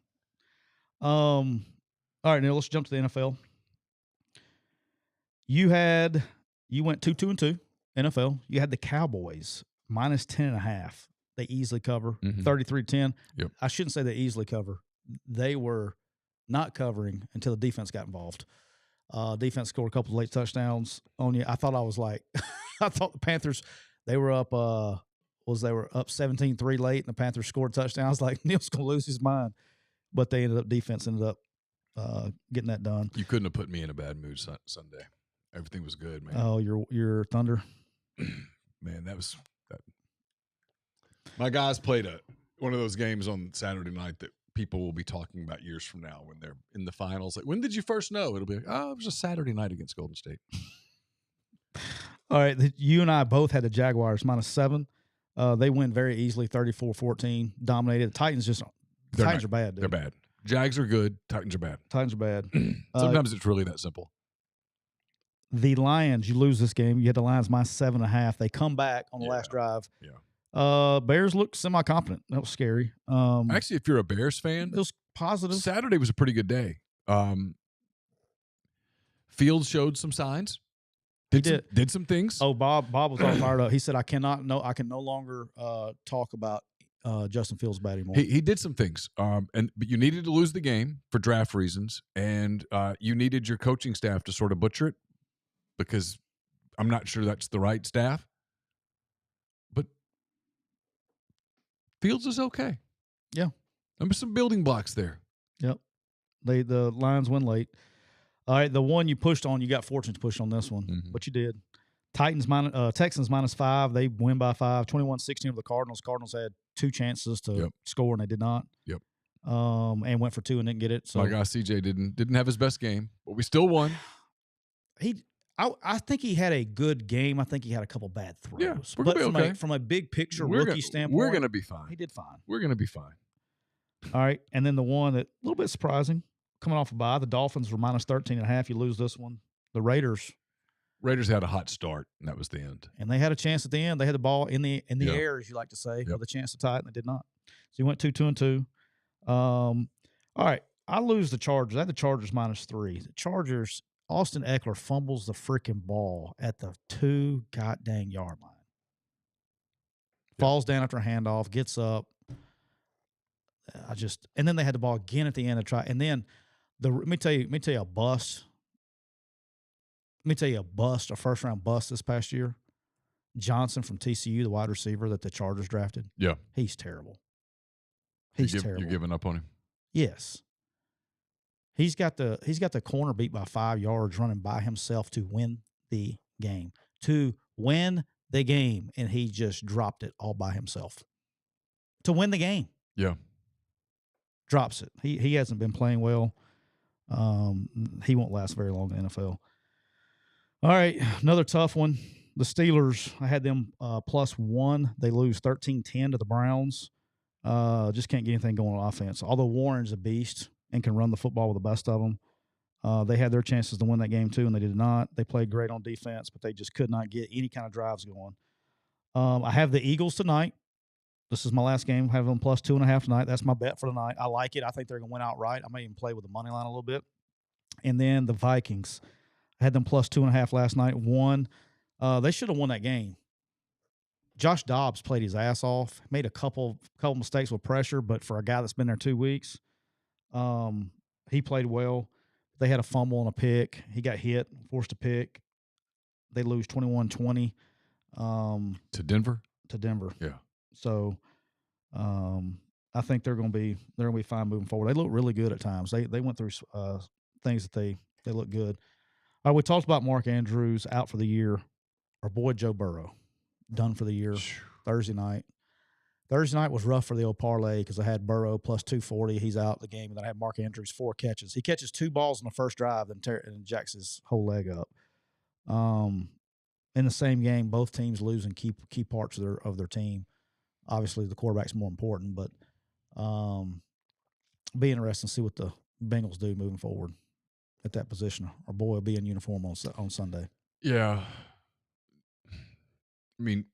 All right, Neal, let's jump to the NFL. You went 2-2-2 NFL. You had the Cowboys minus 10.5. They easily cover 33-10. Yep. I shouldn't say they easily cover. They were not covering until the defense got involved. Defense scored a couple of late touchdowns on you. I thought I thought the Panthers, they were up 17-3 late, and the Panthers scored a touchdown. I was like, Neal's gonna lose his mind. But defense ended up getting that done. You couldn't have put me in a bad mood Sunday. Everything was good, man. Oh, your Thunder. Man, that was that. My guys played one of those games on Saturday night that people will be talking about years from now when they're in the finals. Like, when did you first know? It'll be like, oh, it was a Saturday night against Golden State. All right, you and I both had the Jaguars -7. They win very easily, 34-14, dominated. The Titans are bad, dude. They're bad. Jags are good. Titans are bad. Titans are bad. Sometimes it's really that simple. The Lions, you lose this game. You had the Lions -7.5. They come back on the last drive. Yeah. Bears looked semi-confident. That was scary. Actually, if you're a Bears fan, it was positive. Saturday was a pretty good day. Fields showed some signs. Did some things. Oh, Bob was all fired up. He said, I can no longer talk about Justin Fields bad anymore. He did some things. But you needed to lose the game for draft reasons, and you needed your coaching staff to sort of butcher it, because I'm not sure that's the right staff. But Fields is okay. Yeah. There's some building blocks there. Yep. The Lions win late. All right, the one you pushed on, you got fortunate to push on this one, but you did. Texans -5. They win by 5, 21-16 over the Cardinals. Cardinals had 2 chances to score, and they did not. Yep. And went for 2 and didn't get it. So my guy CJ didn't have his best game, but we still won. I think he had a good game. I think he had a couple bad throws. Yeah, we're gonna be okay. From a big picture rookie standpoint, we're gonna be fine. He did fine. We're gonna be fine. All right, and then the one that a little bit surprising, coming off a bye, the Dolphins were -13.5. You lose this one. The Raiders had a hot start, and that was the end. And they had a chance at the end. They had the ball in the air, as you like to say, with a chance to tie it, and they did not. So you went 2-2-2. All right, I lose the Chargers. I had the Chargers -3. The Chargers, Austin Eckler fumbles the freaking ball at the 2 goddamn yard line. Falls down after a handoff, gets up. And then they had the ball again at the end to try. And then let me tell you a bust. Let me tell you a bust, a first-round bust this past year. Johnson from TCU, the wide receiver that the Chargers drafted. Yeah. He's terrible. He's terrible. You're giving up on him? Yes. He's got the corner beat by 5 yards running by himself to win the game. And he just dropped it all by himself. To win the game. Yeah. Drops it. He hasn't been playing well. He won't last very long in the NFL. All right, another tough one. The Steelers, I had them +1. They lose 13-10 to the Browns. Just can't get anything going on offense. Although Warren's a beast and can run the football with the best of them, they had their chances to win that game too, and they did not. They played great on defense, but they just could not get any kind of drives going. I have the Eagles tonight. This is my last game. I have them +2.5 tonight. That's my bet for tonight. I like it. I think they're going to win outright. I may even play with the money line a little bit. And then the Vikings. I had them +2.5 last night. Won. They should have won that game. Josh Dobbs played his ass off. Made a couple mistakes with pressure, but for a guy that's been there 2 weeks, he played well. They had a fumble and a pick. He got hit, forced a pick. They lose 21-20. To Denver? To Denver. Yeah. So I think they're going to be fine moving forward. They look really good at times. They went through things that they look good. All right, we talked about Mark Andrews out for the year. Our boy Joe Burrow done for the year Thursday night. Thursday night was rough for the old parlay because I had Burrow plus 240. He's out the game. And then I had Mark Andrews, 4 catches. He catches 2 balls in the first drive and jacks his whole leg up. In the same game, both teams losing key parts of their team. Obviously, the quarterback's more important, but be interesting to see what the Bengals do moving forward at that position. Our boy will be in uniform on Sunday. Yeah. I mean,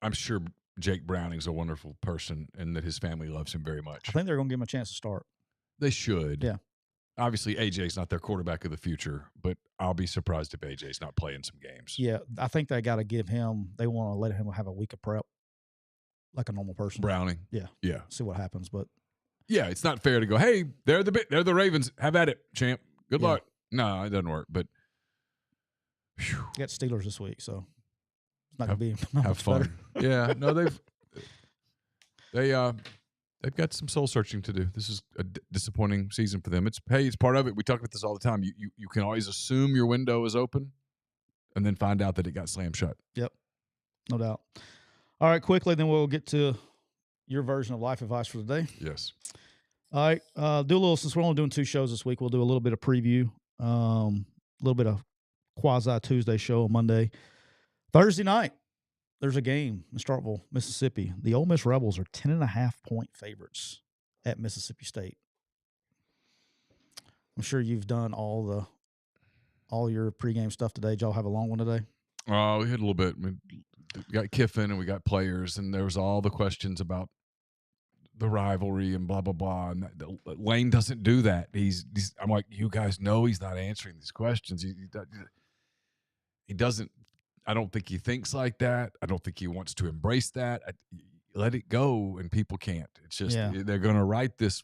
I'm sure Jake Browning's a wonderful person and that his family loves him very much. I think they're going to give him a chance to start. They should. Yeah. Obviously, AJ's not their quarterback of the future, but I'll be surprised if AJ's not playing some games. Yeah, I think they got to give him – they want to let him have a week of prep like a normal person. Browning. Yeah. Yeah. See what happens. But yeah, it's not fair to go, hey, they're the Ravens. Have at it, champ. Good luck. No, it doesn't work. But you got Steelers this week, so it's not going to be have fun. Better. Yeah, no, they've got some soul searching to do. This is a disappointing season for them. It's part of it. We talk about this all the time. You can always assume your window is open, and then find out that it got slammed shut. Yep, no doubt. All right, quickly, then we'll get to your version of life advice for the day. Yes. All right, do a little, since we're only doing 2 shows this week, we'll do a little bit of preview, a little bit of quasi-Tuesday show on Monday. Thursday night, there's a game in Starkville, Mississippi. The Ole Miss Rebels are 10.5-point favorites at Mississippi State. I'm sure you've done all your pregame stuff today. Did y'all have a long one today? Oh, we had a little bit. We got Kiffin and we got players, and there was all the questions about the rivalry and blah, blah, blah. And Lane doesn't do that. I'm like, you guys know he's not answering these questions. He doesn't. I don't think he thinks like that. I don't think he wants to embrace that. Let it go, and people can't. It's just they're going to write this.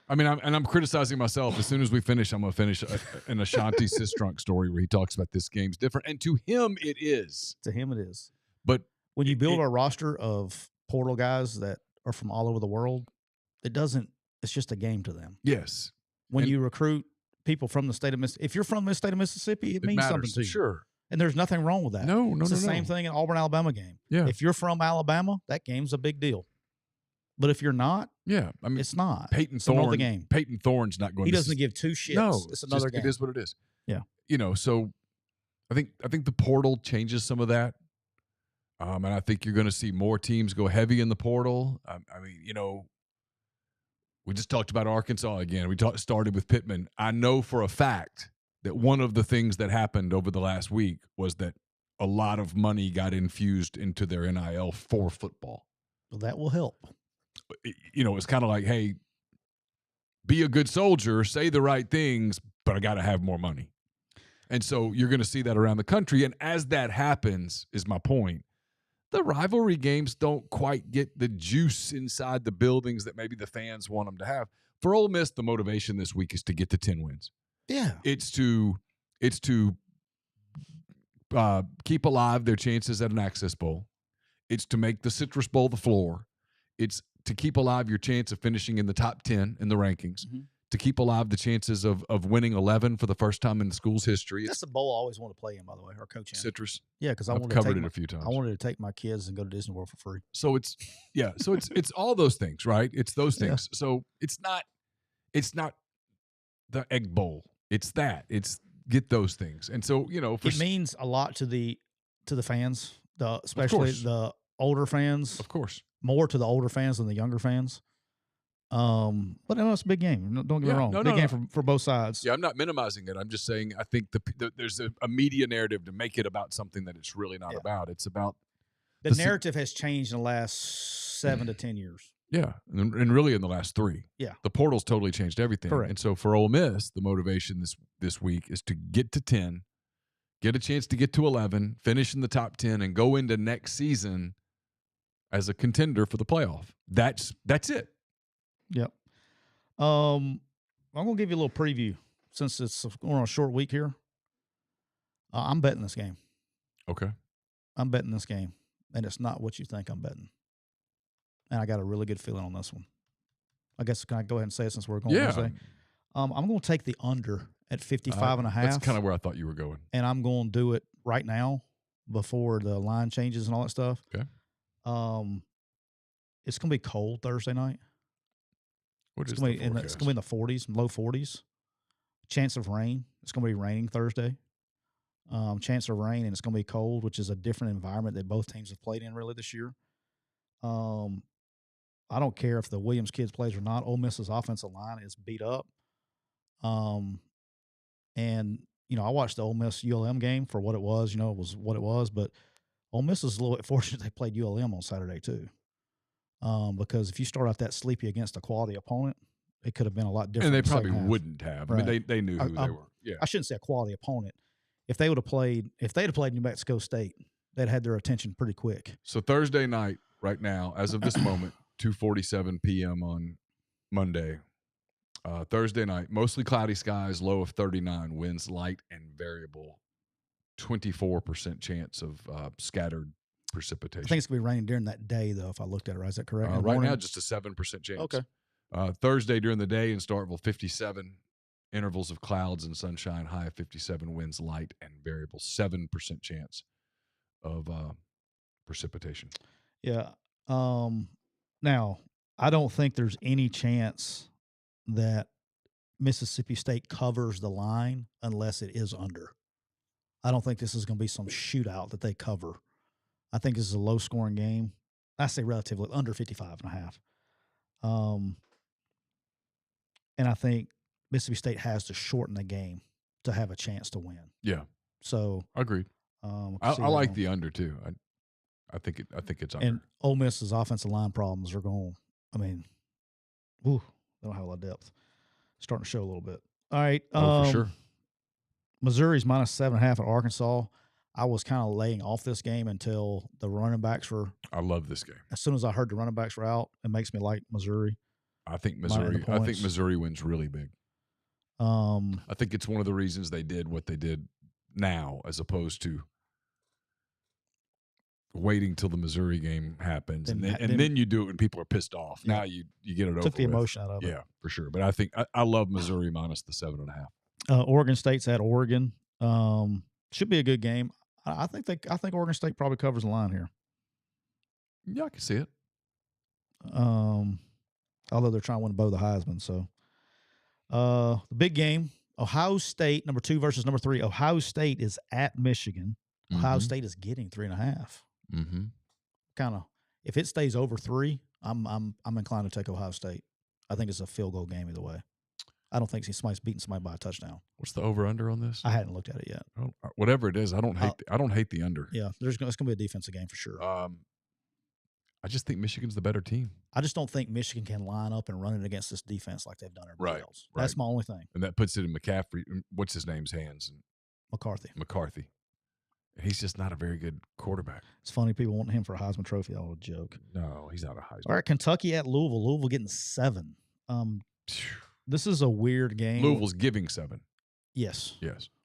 I mean, I'm criticizing myself. As soon as we finish, I'm going to finish an Ashanti Sistrunk story where he talks about this game's different. And to him, it is. To him, it is. But when you build a roster of portal guys that are from all over the world, it's just a game to them. Yes. When you recruit people from the state of Mississippi, if you're from the state of Mississippi, it means matters. Something to you. Sure. And there's nothing wrong with that. No. It's the same thing in Auburn, Alabama game. Yeah. If you're from Alabama, that game's a big deal. But if you're not, I mean, it's not. Peyton it's another Thorne. game. Peyton Thorne's not going. He doesn't give 2 shits. No, it's another game. It is what it is. Yeah. So I think the portal changes some of that, and I think you're going to see more teams go heavy in the portal. I mean, we just talked about Arkansas again. We started with Pittman. I know for a fact that one of the things that happened over the last week was that a lot of money got infused into their NIL for football. Well, that will help. It's kind of like, hey, be a good soldier, say the right things, but I got to have more money. And so you're going to see that around the country. And as that happens, is my point, the rivalry games don't quite get the juice inside the buildings that maybe the fans want them to have. For Ole Miss, the motivation this week is to get to 10 wins. Yeah. It's to keep alive their chances at an Access Bowl. It's to make the Citrus Bowl the floor. It's to keep alive your chance of finishing in the top 10 in the rankings. Mm-hmm. To keep alive the chances of winning 11 for the first time in the school's history. That's the bowl I always want to play in, by the way, or coach in. Citrus. Yeah, because I've covered it a few times. I wanted to take my kids and go to Disney World for free. So it's all those things, right? It's those things. Yeah. So it's not the Egg Bowl. It's that. It's get those things. And so, it means a lot to the fans, especially the older fans. Of course. More to the older fans than the younger fans. But no, it's a big game. Don't get me wrong. Big game for both sides. Yeah, I'm not minimizing it. I'm just saying I think there's a media narrative to make it about something that it's really not about. It's about the narrative has changed in the last 7 to 10 years. Yeah, and really in the last 3. Yeah, the portal's totally changed everything. Correct. And so for Ole Miss, the motivation this week is to get to 10, get a chance to get to 11, finish in the top 10, and go into next season as a contender for the playoff. That's it. Yep. I'm going to give you a little preview since we're on a short week here. I'm betting this game. Okay. I'm betting this game, and it's not what you think I'm betting. And I got a really good feeling on this one. I guess can I go ahead and say it since we're going Wednesday? I'm going to take the under at 55.5. That's kind of where I thought you were going. And I'm going to do it right now before the line changes and all that stuff. Okay. It's going to be cold Thursday night. What It's is going the to be in forecast? it's going to be in the 40s, low 40s. Chance of rain. It's going to be raining Thursday. Chance of rain, and it's going to be cold, which is a different environment that both teams have played in really this year. I don't care if the Williams kids plays or not. Ole Miss's offensive line is beat up. And I watched the Ole Miss ULM game for what it was. It was what it was, but Ole Miss is a little bit fortunate they played ULM on Saturday too. Because if you start out that sleepy against a quality opponent, it could have been a lot different. And they probably wouldn't have. Right. I mean, they knew who they were. Yeah. I shouldn't say a quality opponent. If they'd have played New Mexico State, they'd had their attention pretty quick. So Thursday night, right now, as of this moment, 2:47 p.m. on Monday. Thursday night, mostly cloudy skies, low of 39, winds light and variable, 24% chance of scattered precipitation. I think it's going to be raining during that day, though, if I looked at it right. Is that correct? Right now, just a 7% chance. Okay. Thursday during the day in Starkville, 57, intervals of clouds and sunshine, high of 57, winds light and variable, 7% chance of precipitation. Yeah. Now, I don't think there's any chance that Mississippi State covers the line unless it is under. I don't think this is going to be some shootout that they cover. I think this is a low-scoring game. I say relatively under 55.5. And I think Mississippi State has to shorten the game to have a chance to win. Yeah. So agreed. I like the under too. I think it's under. And Ole Miss's offensive line problems are going. I mean, they don't have a lot of depth. Starting to show a little bit. All right. For sure. Missouri's minus 7.5 at Arkansas. I was kind of laying off this game until the running backs were. I love this game. As soon as I heard the running backs were out, it makes me like Missouri. I think Missouri wins really big. I think it's one of the reasons they did what they did now, as opposed to waiting till the Missouri game happens, and then you do it when people are pissed off. Yeah. Now you get it over. Took the emotion out of it. Yeah, for sure. But I think I love Missouri minus the 7.5. Oregon State's at Oregon. Should be a good game. I think Oregon State probably covers the line here. Yeah, I can see it. Although they're trying to win both the Heisman. So the big game, Ohio State, number 2 versus number 3. Ohio State is at Michigan. Mm-hmm. Ohio State is getting 3.5. Mm-hmm. Kind of, if it stays over 3, I'm inclined to take Ohio State. I think it's a field goal game either way. I don't think somebody's beating somebody by a touchdown. What's the over under on this? I hadn't looked at it yet. Whatever it is, I don't hate the under. Yeah, it's going to be a defensive game for sure. I just think Michigan's the better team. I just don't think Michigan can line up and run it against this defense like they've done everybody else. Right. That's my only thing. And that puts it in McCaffrey. What's his name's hands? McCarthy. And he's just not a very good quarterback. It's funny people want him for a Heisman Trophy. All a joke. No, he's not a Heisman. All right, Kentucky at Louisville. Louisville getting 7. This is a weird game. Louisville's giving 7. Yes.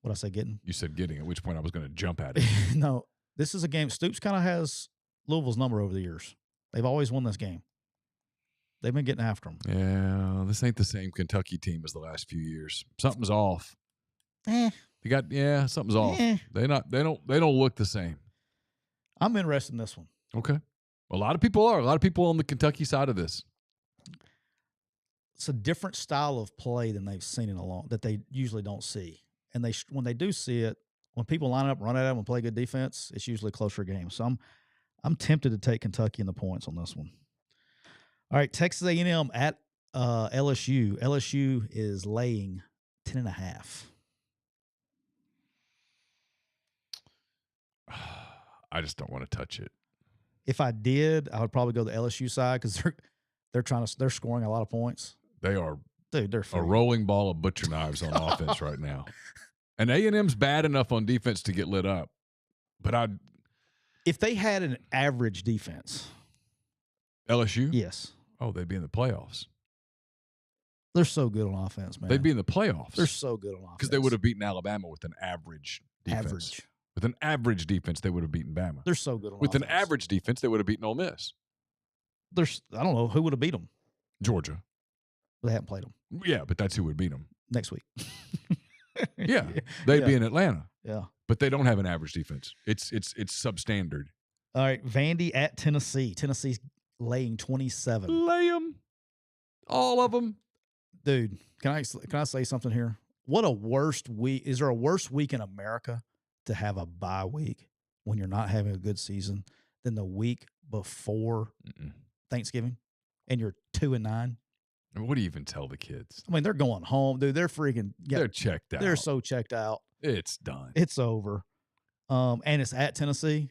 What I say getting? You said getting, at which point I was going to jump at it. No, this is a game. Stoops kind of has Louisville's number over the years. They've always won this game. They've been getting after them. Yeah, this ain't the same Kentucky team as the last few years. Something's off. Something's off. They don't look the same. I'm interested in this one. Okay. A lot of people are. A lot of people on the Kentucky side of this. It's a different style of play than they've seen that they usually don't see. And when they do see it, when people line up, run at them, and play good defense, it's usually a closer game. So I'm tempted to take Kentucky in the points on this one. All right, Texas A&M at LSU. LSU is laying 10.5. I just don't want to touch it. If I did, I would probably go the LSU side because they're scoring a lot of points. They are, dude. They're free. A rolling ball of butcher knives on offense right now. And A&M's bad enough on defense to get lit up, but if they had an average defense, LSU, yes, they'd be in the playoffs. They're so good on offense, man. They'd be in the playoffs. They're so good on offense because they would have beaten Alabama with an average defense. With an average defense, they would have beaten Bama. They're so good on With offense. An average defense, they would have beaten Ole Miss. I don't know who would have beat them. Georgia. They haven't played them. Yeah, but that's who would beat them next week. Yeah, they'd be in Atlanta. Yeah, but they don't have an average defense. It's substandard. All right, Vandy at Tennessee. Tennessee's laying 27. Lay them. All of them. Dude, can I say something here? What a worst week. Is there a worse week in America to have a bye week when you're not having a good season than the week before Thanksgiving and you're 2-9? What do you even tell the kids? I mean, they're going home, dude. They're freaking. They're checked out. They're so checked out. It's done. It's over. And it's at Tennessee.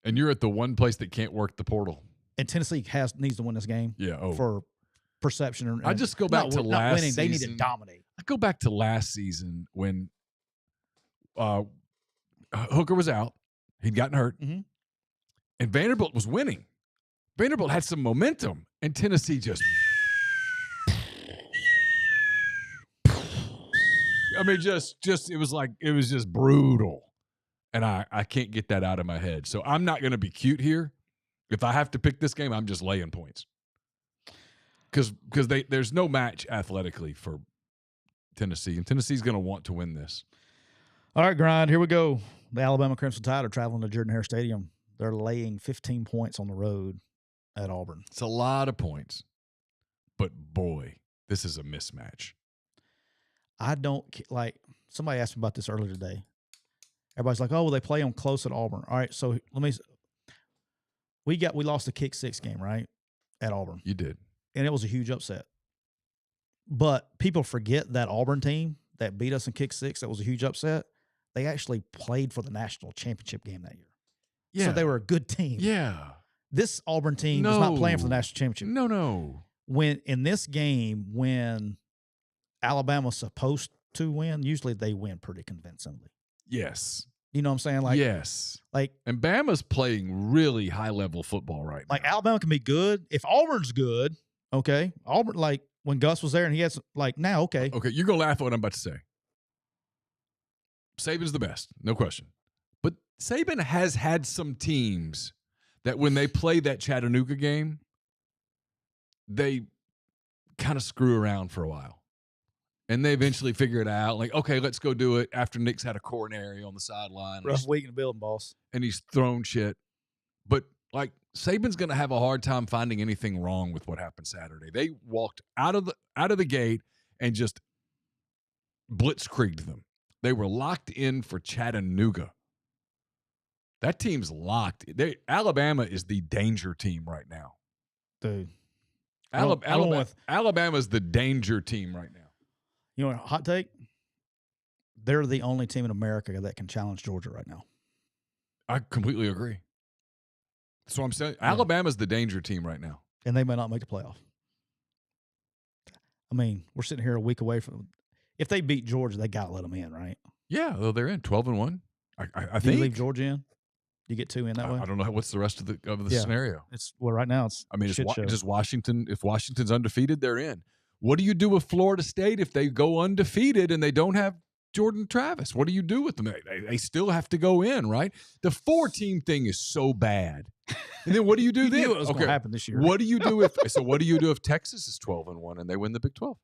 And you're at the one place that can't work the portal. And Tennessee needs to win this game. Yeah. For perception. I just go back to last season. They need to dominate. I go back to last season when Hooker was out. He'd gotten hurt. Mm-hmm. And Vanderbilt was winning. Vanderbilt had some momentum. And Tennessee just... I mean, it was just brutal. And I can't get that out of my head. So I'm not going to be cute here. If I have to pick this game, I'm just laying points. Because there's no match athletically for Tennessee. And Tennessee's going to want to win this. All right, Grind, here we go. The Alabama Crimson Tide are traveling to Jordan-Hare Stadium. They're laying 15 points on the road at Auburn. It's a lot of points. But, boy, this is a mismatch. I don't like – somebody asked me about this earlier today. Everybody's like, oh, well, they play them close at Auburn. All right, so we lost the kick six game, right, at Auburn. You did. And it was a huge upset. But people forget that Auburn team that beat us in kick six, that was a huge upset. They actually played for the national championship game that year. Yeah. So they were a good team. Yeah. This Auburn team is not playing for the national championship. No. When in this game, when Alabama's supposed to win, usually they win pretty convincingly. Yes. You know what I'm saying? Like, yes. Like, and Bama's playing really high-level football right now. Like, Alabama can be good. If Auburn's good, okay. Auburn, like, when Gus was there and he has, like, now, okay. Okay, you're going to laugh at what I'm about to say. Saban's the best, no question. But Saban has had some teams that when they play that Chattanooga game, they kind of screw around for a while. And they eventually figure it out. Like, okay, let's go do it after Nick's had a coronary on the sideline. Rough week in the building, boss. And he's thrown shit. But, like, Saban's going to have a hard time finding anything wrong with what happened Saturday. They walked out of the gate and just blitzkrieged them. They were locked in for Chattanooga. That team's locked. Alabama is the danger team right now. Dude. Alabama's the danger team right now. You know, hot take? They're the only team in America that can challenge Georgia right now. I completely agree. That's what I'm saying. Yeah. Alabama's the danger team right now. And they may not make the playoff. I mean, we're sitting here a week away from – if they beat Georgia, they got to let them in, right? Yeah, well, they're in 12-1. I think. Do you leave Georgia in? Do you get two in that way? I don't know what's the rest of the scenario. Right now it's just Washington. If Washington's undefeated, they're in. What do you do with Florida State if they go undefeated and they don't have Jordan Travis? What do you do with them? They still have to go in, right? The 4-team thing is so bad. And then what do you do then? Knew it was going to happen this year. What do you do if Texas is 12-1 and they win the Big 12?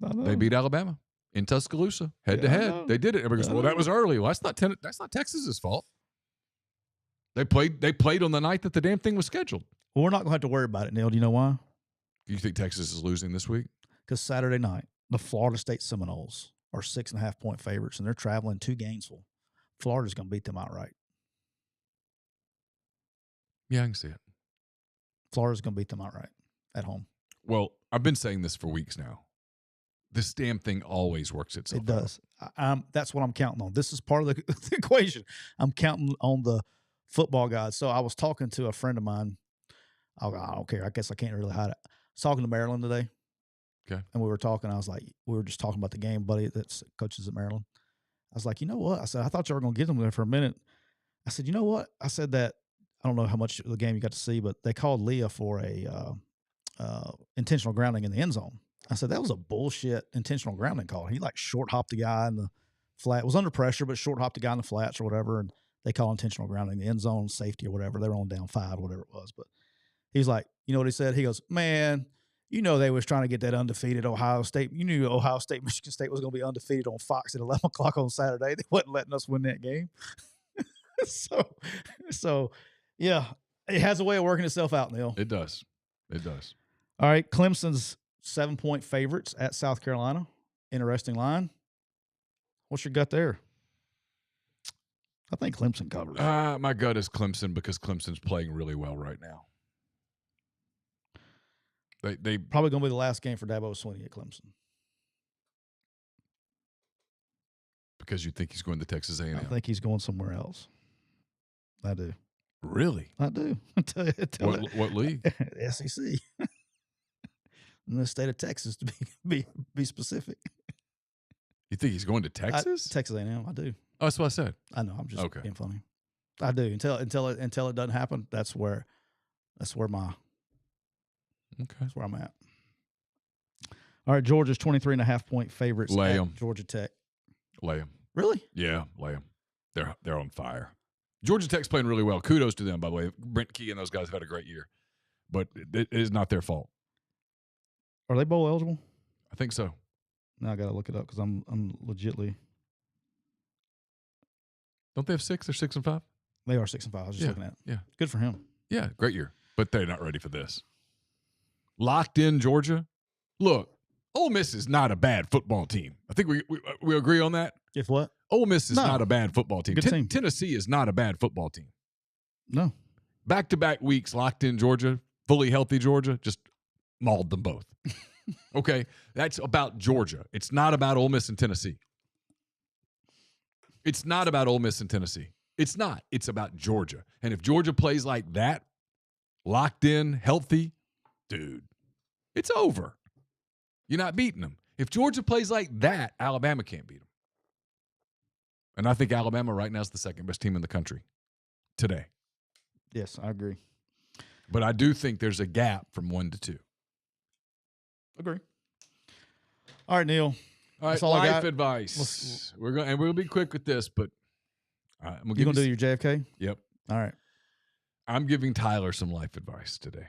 They beat Alabama in Tuscaloosa head to head. They did it. Everybody goes, well, that was early. Well, that's not Texas's fault. They played on the night that the damn thing was scheduled. Well, we're not going to have to worry about it, Neal. Do you know why? You think Texas is losing this week? Because Saturday night, the Florida State Seminoles are 6.5-point favorites, and they're traveling to Gainesville. Florida's going to beat them outright. Yeah, I can see it. Florida's going to beat them outright at home. Well, I've been saying this for weeks now. This damn thing always works itself out. It does. That's what I'm counting on. This is part of the equation. I'm counting on the football gods. So I was talking to a friend of mine. I don't care. I guess I can't really hide it. I was talking to Maryland today. Okay. And we were talking. I was like, we were just talking about the game, buddy that's coaches at Maryland. I was like, you know what? I said, I thought you were going to get them there for a minute. I said, you know what? I said that, I don't know how much of the game you got to see, but they called Leah for a intentional grounding in the end zone. I said, that was a bullshit intentional grounding call. He like short hopped the guy in the flat. It was under pressure, but short hopped the guy in the flats or whatever. And they call intentional grounding in the end zone, safety or whatever. They were on down 5, whatever it was. But he's like, you know what he said? He goes, man, you know they was trying to get that undefeated Ohio State. You knew Ohio State, Michigan State was going to be undefeated on Fox at 11 o'clock on Saturday. They wasn't letting us win that game. So Yeah, it has a way of working itself out, Neil. It does. It does. All right, Clemson's 7-point favorites at South Carolina. Interesting line. What's your gut there? I think Clemson covers. My gut is Clemson because Clemson's playing really well right now. They probably going to be the last game for Dabo Swinney at Clemson. Because you think he's going to Texas A&M? I think he's going somewhere else. I do. Really? I do. What league? SEC. In the state of Texas, to be specific. You think he's going to Texas? Texas A&M. I do. Oh, that's what I said. I know. I'm just being funny. I do until it doesn't happen. That's where I'm at. All right, Georgia's 23.5-point favorites. Lay at 'em. Georgia Tech. Lay them. Really? Yeah, lay them. They're on fire. Georgia Tech's playing really well. Kudos to them, by the way. Brent Key and those guys have had a great year, but it is not their fault. Are they bowl eligible? I think so. Now I got to look it up because I'm legitly. Don't they have 6? They're 6 and 5. They are 6 and 5. I was just looking at it. Yeah. Good for him. Yeah, great year. But they're not ready for this. Locked in Georgia. Look, Ole Miss is not a bad football team. I think we agree on that. If what? Ole Miss is not a bad football team. Good team. Tennessee is not a bad football team. No. Back-to-back weeks locked in Georgia, fully healthy Georgia, just mauled them both. Okay, that's about Georgia. It's not about Ole Miss and Tennessee. It's not about Ole Miss and Tennessee. It's not. It's about Georgia. And if Georgia plays like that, locked in, healthy, dude, it's over. You're not beating them. If Georgia plays like that, Alabama can't beat them. And I think Alabama right now is the second best team in the country today. Yes, I agree. But I do think there's a gap from 1 to 2. Agree. All right, Neal. All right, life advice. We'll be quick with this, but I'm you gonna do your JFK? Yep. All right. I'm giving Tyler some life advice today.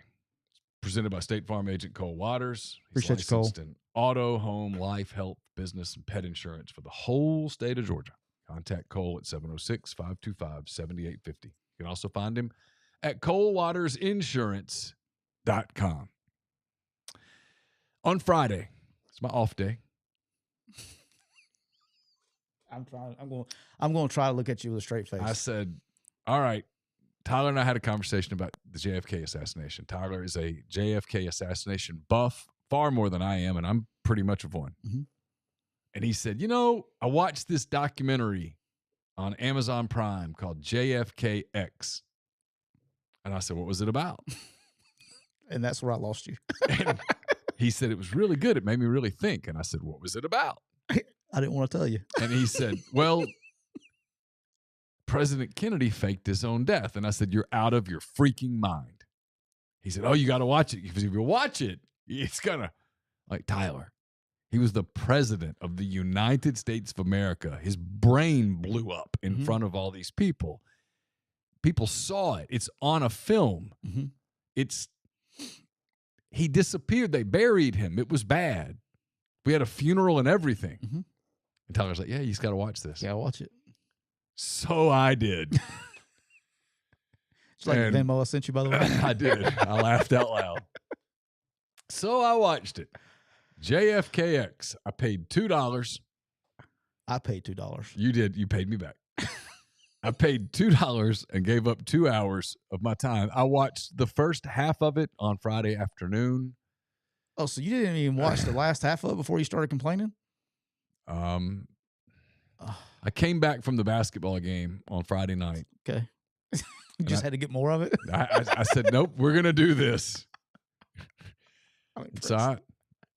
Presented by State Farm agent Cole Waters. He's Appreciate you, Cole. licensed in auto, home, life, health, business, and pet insurance for the whole state of Georgia. Contact Cole at 706-525-7850. You can also find him at colewatersinsurance.com. On Friday, it's my off day. I'm going to try to look at you with a straight face. I said, all right, Tyler and I had a conversation about the JFK assassination. Tyler is a JFK assassination buff, far more than I am, and I'm pretty much of one. Mm-hmm. And he said, I watched this documentary on Amazon Prime called JFKX. And I said, what was it about? And that's where I lost you. And he said, it was really good. It made me really think. And I said, what was it about? I didn't want to tell you. And he said, well, President Kennedy faked his own death. And I said, you're out of your freaking mind. He said, oh, you got to watch it. Because if you watch it, it's going to, like Tyler. He was the president of the United States of America. His brain blew up in front of all these people. People saw it. It's on a film. Mm-hmm. He disappeared. They buried him. It was bad. We had a funeral and everything. Mm-hmm. And Tyler's like, yeah, you just got to watch this. Yeah, watch it. So I did. It's like the Venmo I sent you, by the way. I did. I laughed out loud. So I watched it. JFKX. I paid $2. I paid $2. You did. You paid me back. I paid $2 and gave up 2 hours of my time. I watched the first half of it on Friday afternoon. Oh, so you didn't even watch the last half of it before you started complaining? I came back from the basketball game on Friday night. Okay. You just had to get more of it? I said, nope, we're going to do this. So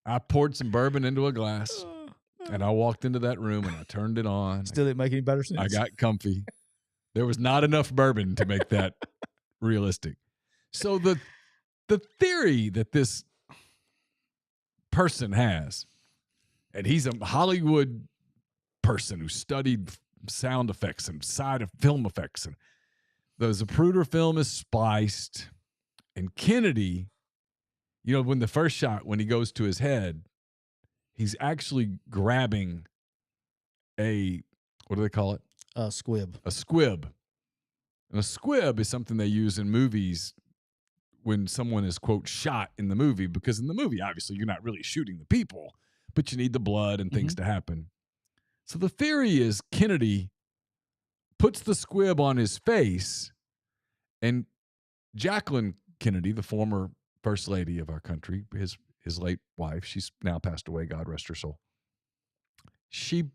I poured some bourbon into a glass, and I walked into that room, and I turned it on. Still didn't make any better sense. I got comfy. There was not enough bourbon to make that realistic. So the theory that this person has, and he's a Hollywood person who studied sound effects and side of film effects, and the Zapruder film is spliced, and Kennedy, when the first shot, when he goes to his head, he's actually grabbing what do they call it? A squib. A squib. And a squib is something they use in movies when someone is, quote, shot in the movie, because in the movie, obviously, you're not really shooting the people, but you need the blood and things to happen. So the theory is Kennedy puts the squib on his face, and Jacqueline Kennedy, the former first lady of our country, his late wife, she's now passed away, God rest her soul, she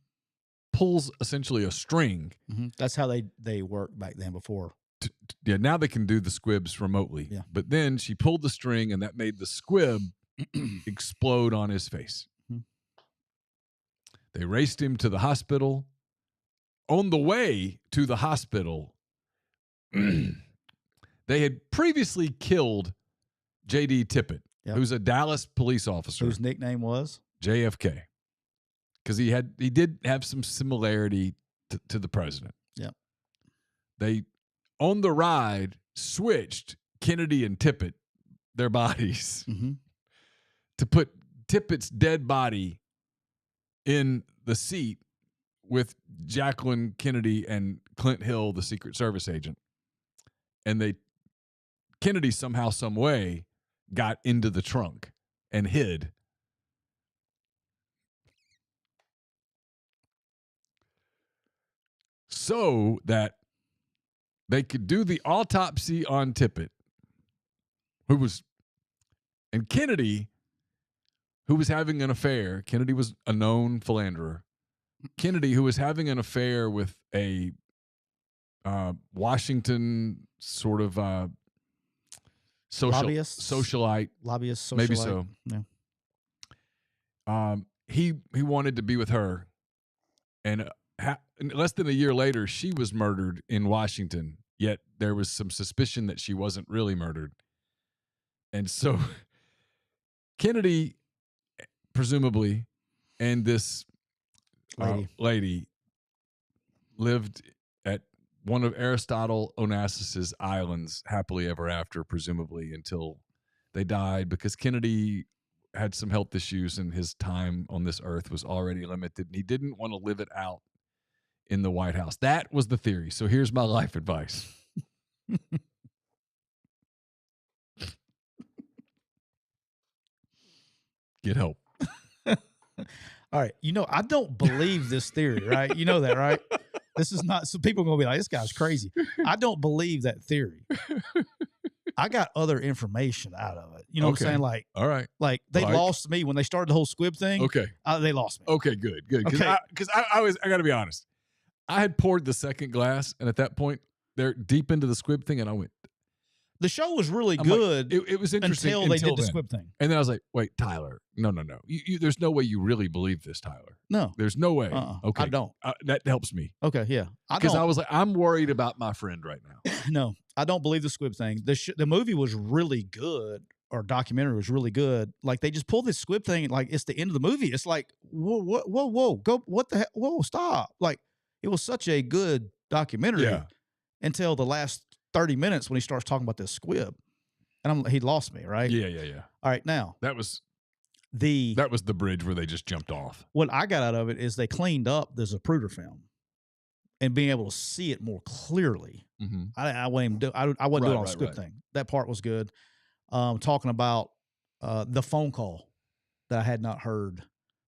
pulls essentially a string. That's how they worked back then before. Yeah, now they can do the squibs remotely. Yeah. But then she pulled the string, and that made the squib explode on his face. They raced him to the hospital. On the way to the hospital, they had previously killed J.D. Tippit, who's a Dallas police officer. Whose nickname was? JFK. Because he did have some similarity to the president. Yeah. They, on the ride, switched Kennedy and Tippit, their bodies, to put Tippett's dead body in the seat with Jacqueline Kennedy and Clint Hill, the Secret Service agent. And Kennedy somehow, some way, got into the trunk and hid. So that they could do the autopsy on Tippit, and Kennedy, who was having an affair. Kennedy was a known philanderer. Kennedy, who was having an affair with a Washington sort of socialite. Lobbyist, socialite. Maybe so. Yeah. He wanted to be with her, and less than a year later, she was murdered in Washington. Yet there was some suspicion that she wasn't really murdered, and so Kennedy, presumably, and this lady lived at one of Aristotle Onassis's islands happily ever after, presumably until they died, because Kennedy had some health issues and his time on this earth was already limited, and he didn't want to live it out in the White House. That was the theory. So here's my life advice. Get help. All right. I don't believe this theory, right? You know that, right? This is not, so people are going to be like, this guy's crazy. I don't believe that theory. I got other information out of it. You know what I'm saying? Like, all right. Like they lost me when they started the whole squib thing. Okay. They lost me. Okay, good. Because I got to be honest. I had poured the second glass, and at that point, they're deep into the squib thing, and I went. The show was really good. Like, it was interesting until they did the squib thing. And then I was like, wait, Tyler, no. There's no way you really believe this, Tyler. No. There's no way. Okay. I don't. That helps me. Okay, yeah. Because I was like, I'm worried about my friend right now. No, I don't believe the squib thing. The movie was really good, or documentary was really good. Like, they just pulled this squib thing, like, it's the end of the movie. It's like, whoa, go, what the heck? Whoa, stop. Like, it was such a good documentary until the last 30 minutes when he starts talking about this squib. And he lost me, right? Yeah. All right, now. That was the bridge where they just jumped off. What I got out of it is they cleaned up the Zapruder film and being able to see it more clearly. I wasn't doing on the squib thing. That part was good. Talking about the phone call that I had not heard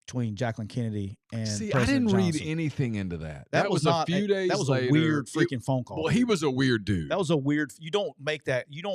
between Jacqueline Kennedy and President I didn't Johnson. read anything into that. That was a few days That was later. a weird freaking phone call. Well, he was a weird dude. That was a weird. You don't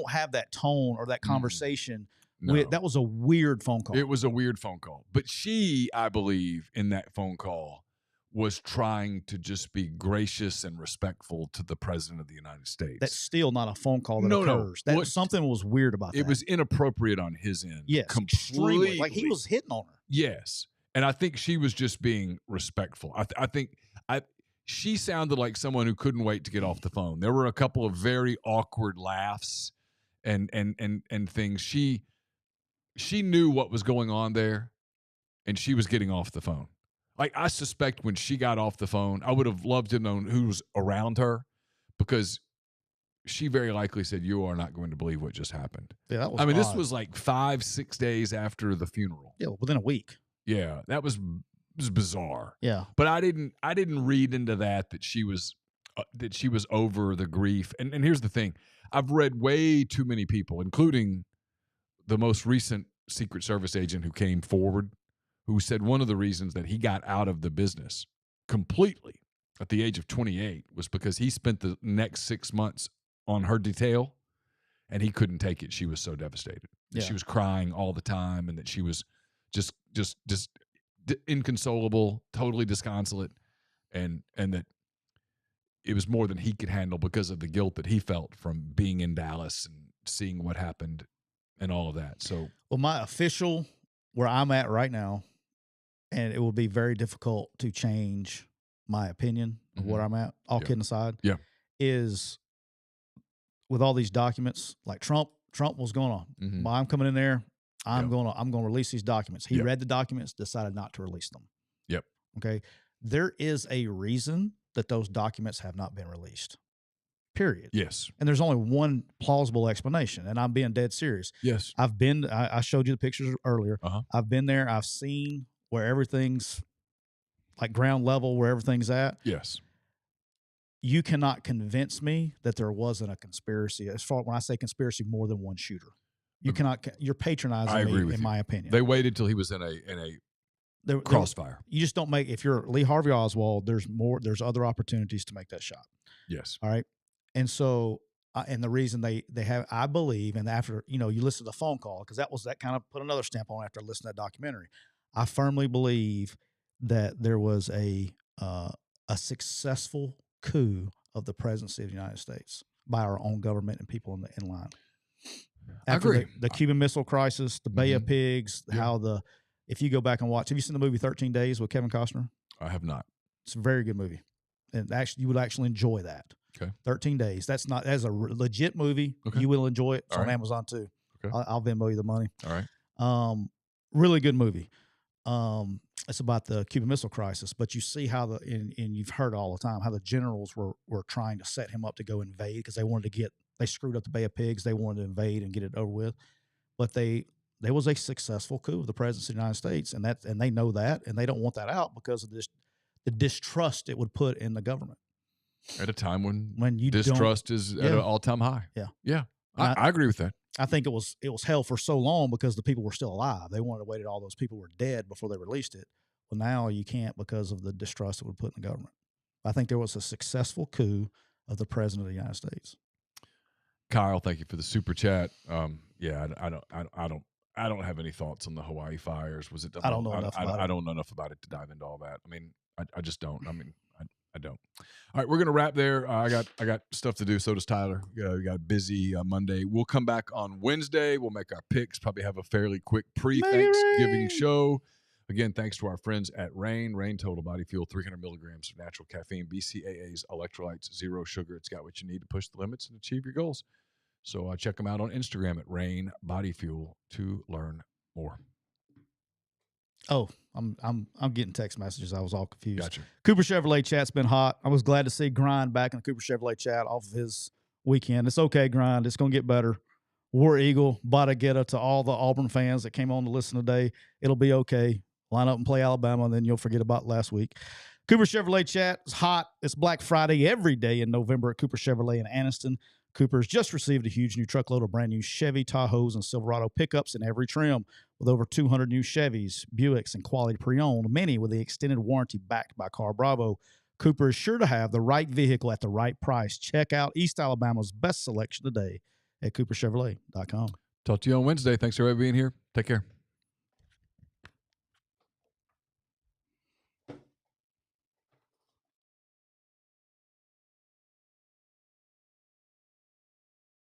have that tone or that conversation. No. That was a weird phone call. It was a weird phone call. But she, I believe, in that phone call was trying to just be gracious and respectful to the President of the United States. That's still not a phone call that occurs. No. Something was weird about that. It was inappropriate on his end. Yes, completely. Like, he was hitting on her. Yes. And I think she was just being respectful. I think she sounded like someone who couldn't wait to get off the phone. There were a couple of very awkward laughs and things. She knew what was going on there, and she was getting off the phone. Like, I suspect when she got off the phone, I would have loved to know who was around her, because she very likely said, "You are not going to believe what just happened." Yeah, that was. This was like 5-6 days after the funeral. Yeah, within a week. Yeah, that was bizarre. Yeah, but I didn't read into that she was that she was over the grief. And here's the thing. I've read way too many people, including the most recent Secret Service agent who came forward, who said one of the reasons that he got out of the business completely at the age of 28 was because he spent the next 6 months on her detail and he couldn't take it. She was so devastated. Yeah. She was crying all the time and that she was just inconsolable, totally disconsolate, and that it was more than he could handle because of the guilt that he felt from being in Dallas and seeing what happened and all of that. So, well, my official, where I'm at right now, and it will be very difficult to change my opinion of where I'm at, all kidding aside, is with all these documents, like Trump was going on. Well, I'm coming in there. I'm going to release these documents. He read the documents, decided not to release them. Yep. Okay. There is a reason that those documents have not been released. Period. Yes. And there's only one plausible explanation, and I'm being dead serious. Yes. I showed you the pictures earlier. I've been there. I've seen where everything's like ground level, where everything's at. Yes. You cannot convince me that there wasn't a conspiracy. As far when I say conspiracy, more than one shooter. You cannot. You're patronizing I agree me, with in you. my opinion. They waited till he was in a crossfire. You just don't make. If you're Lee Harvey Oswald, there's other opportunities to make that shot. Yes. All right. And so, and the reason they have, I believe, and after you listen to the phone call, because that kind of put another stamp on after I listened to that documentary. I firmly believe that there was a successful coup of the presidency of the United States by our own government and people in line. After I agree. The Cuban Missile Crisis, the Bay of Pigs, if you go back and watch, have you seen the movie 13 Days with Kevin Costner? I have not. It's a very good movie. And actually, you would actually enjoy that. Okay. 13 Days. That's a legit movie. Okay. You will enjoy it. It's on Amazon too. Okay. I'll Venmo you the money. All right. Really good movie. It's about the Cuban Missile Crisis, but you see how and you've heard all the time how the generals were trying to set him up to go invade because they screwed up the Bay of Pigs. They wanted to invade and get it over with, but there was a successful coup of the presidency of the United States, and they know that, and they don't want that out because of the distrust it would put in the government. At a time when distrust is at an all-time high. Yeah. Yeah. I agree with that. I think it was held for so long because the people were still alive. They wanted to wait till all those people were dead before they released it. Well, now you can't because of the distrust it would put in the government. I think there was a successful coup of the president of the United States. Kyle, thank you for the super chat. I don't have any thoughts on the Hawaii fires. Was it? I don't know enough about it. I don't know enough about it to dive into all that. I mean, I just don't. I mean, I don't. All right, we're gonna wrap there. I got stuff to do. So does Tyler. We got a busy Monday. We'll come back on Wednesday. We'll make our picks. Probably have a fairly quick pre-Thanksgiving show. Again, thanks to our friends at Rain Total Body Fuel, 300 milligrams of natural caffeine, BCAAs, electrolytes, zero sugar. It's got what you need to push the limits and achieve your goals. So check them out on Instagram at Rain Body Fuel to learn more. Oh, I'm getting text messages. I was all confused. Gotcha. Cooper Chevrolet chat's been hot. I was glad to see Grind back in the Cooper Chevrolet chat off of his weekend. It's okay, Grind. It's going to get better. War Eagle, Bada Getta to all the Auburn fans that came on to listen today. It'll be okay. Line up and play Alabama, and then you'll forget about last week. Cooper Chevrolet chat is hot. It's Black Friday every day in November at Cooper Chevrolet in Anniston. Cooper's just received a huge new truckload of brand new Chevy, Tahoes, and Silverado pickups in every trim with over 200 new Chevys, Buicks, and quality pre-owned, many with the extended warranty backed by Car Bravo. Cooper is sure to have the right vehicle at the right price. Check out East Alabama's best selection today at cooperchevrolet.com. Talk to you on Wednesday. Thanks for everybody being here. Take care.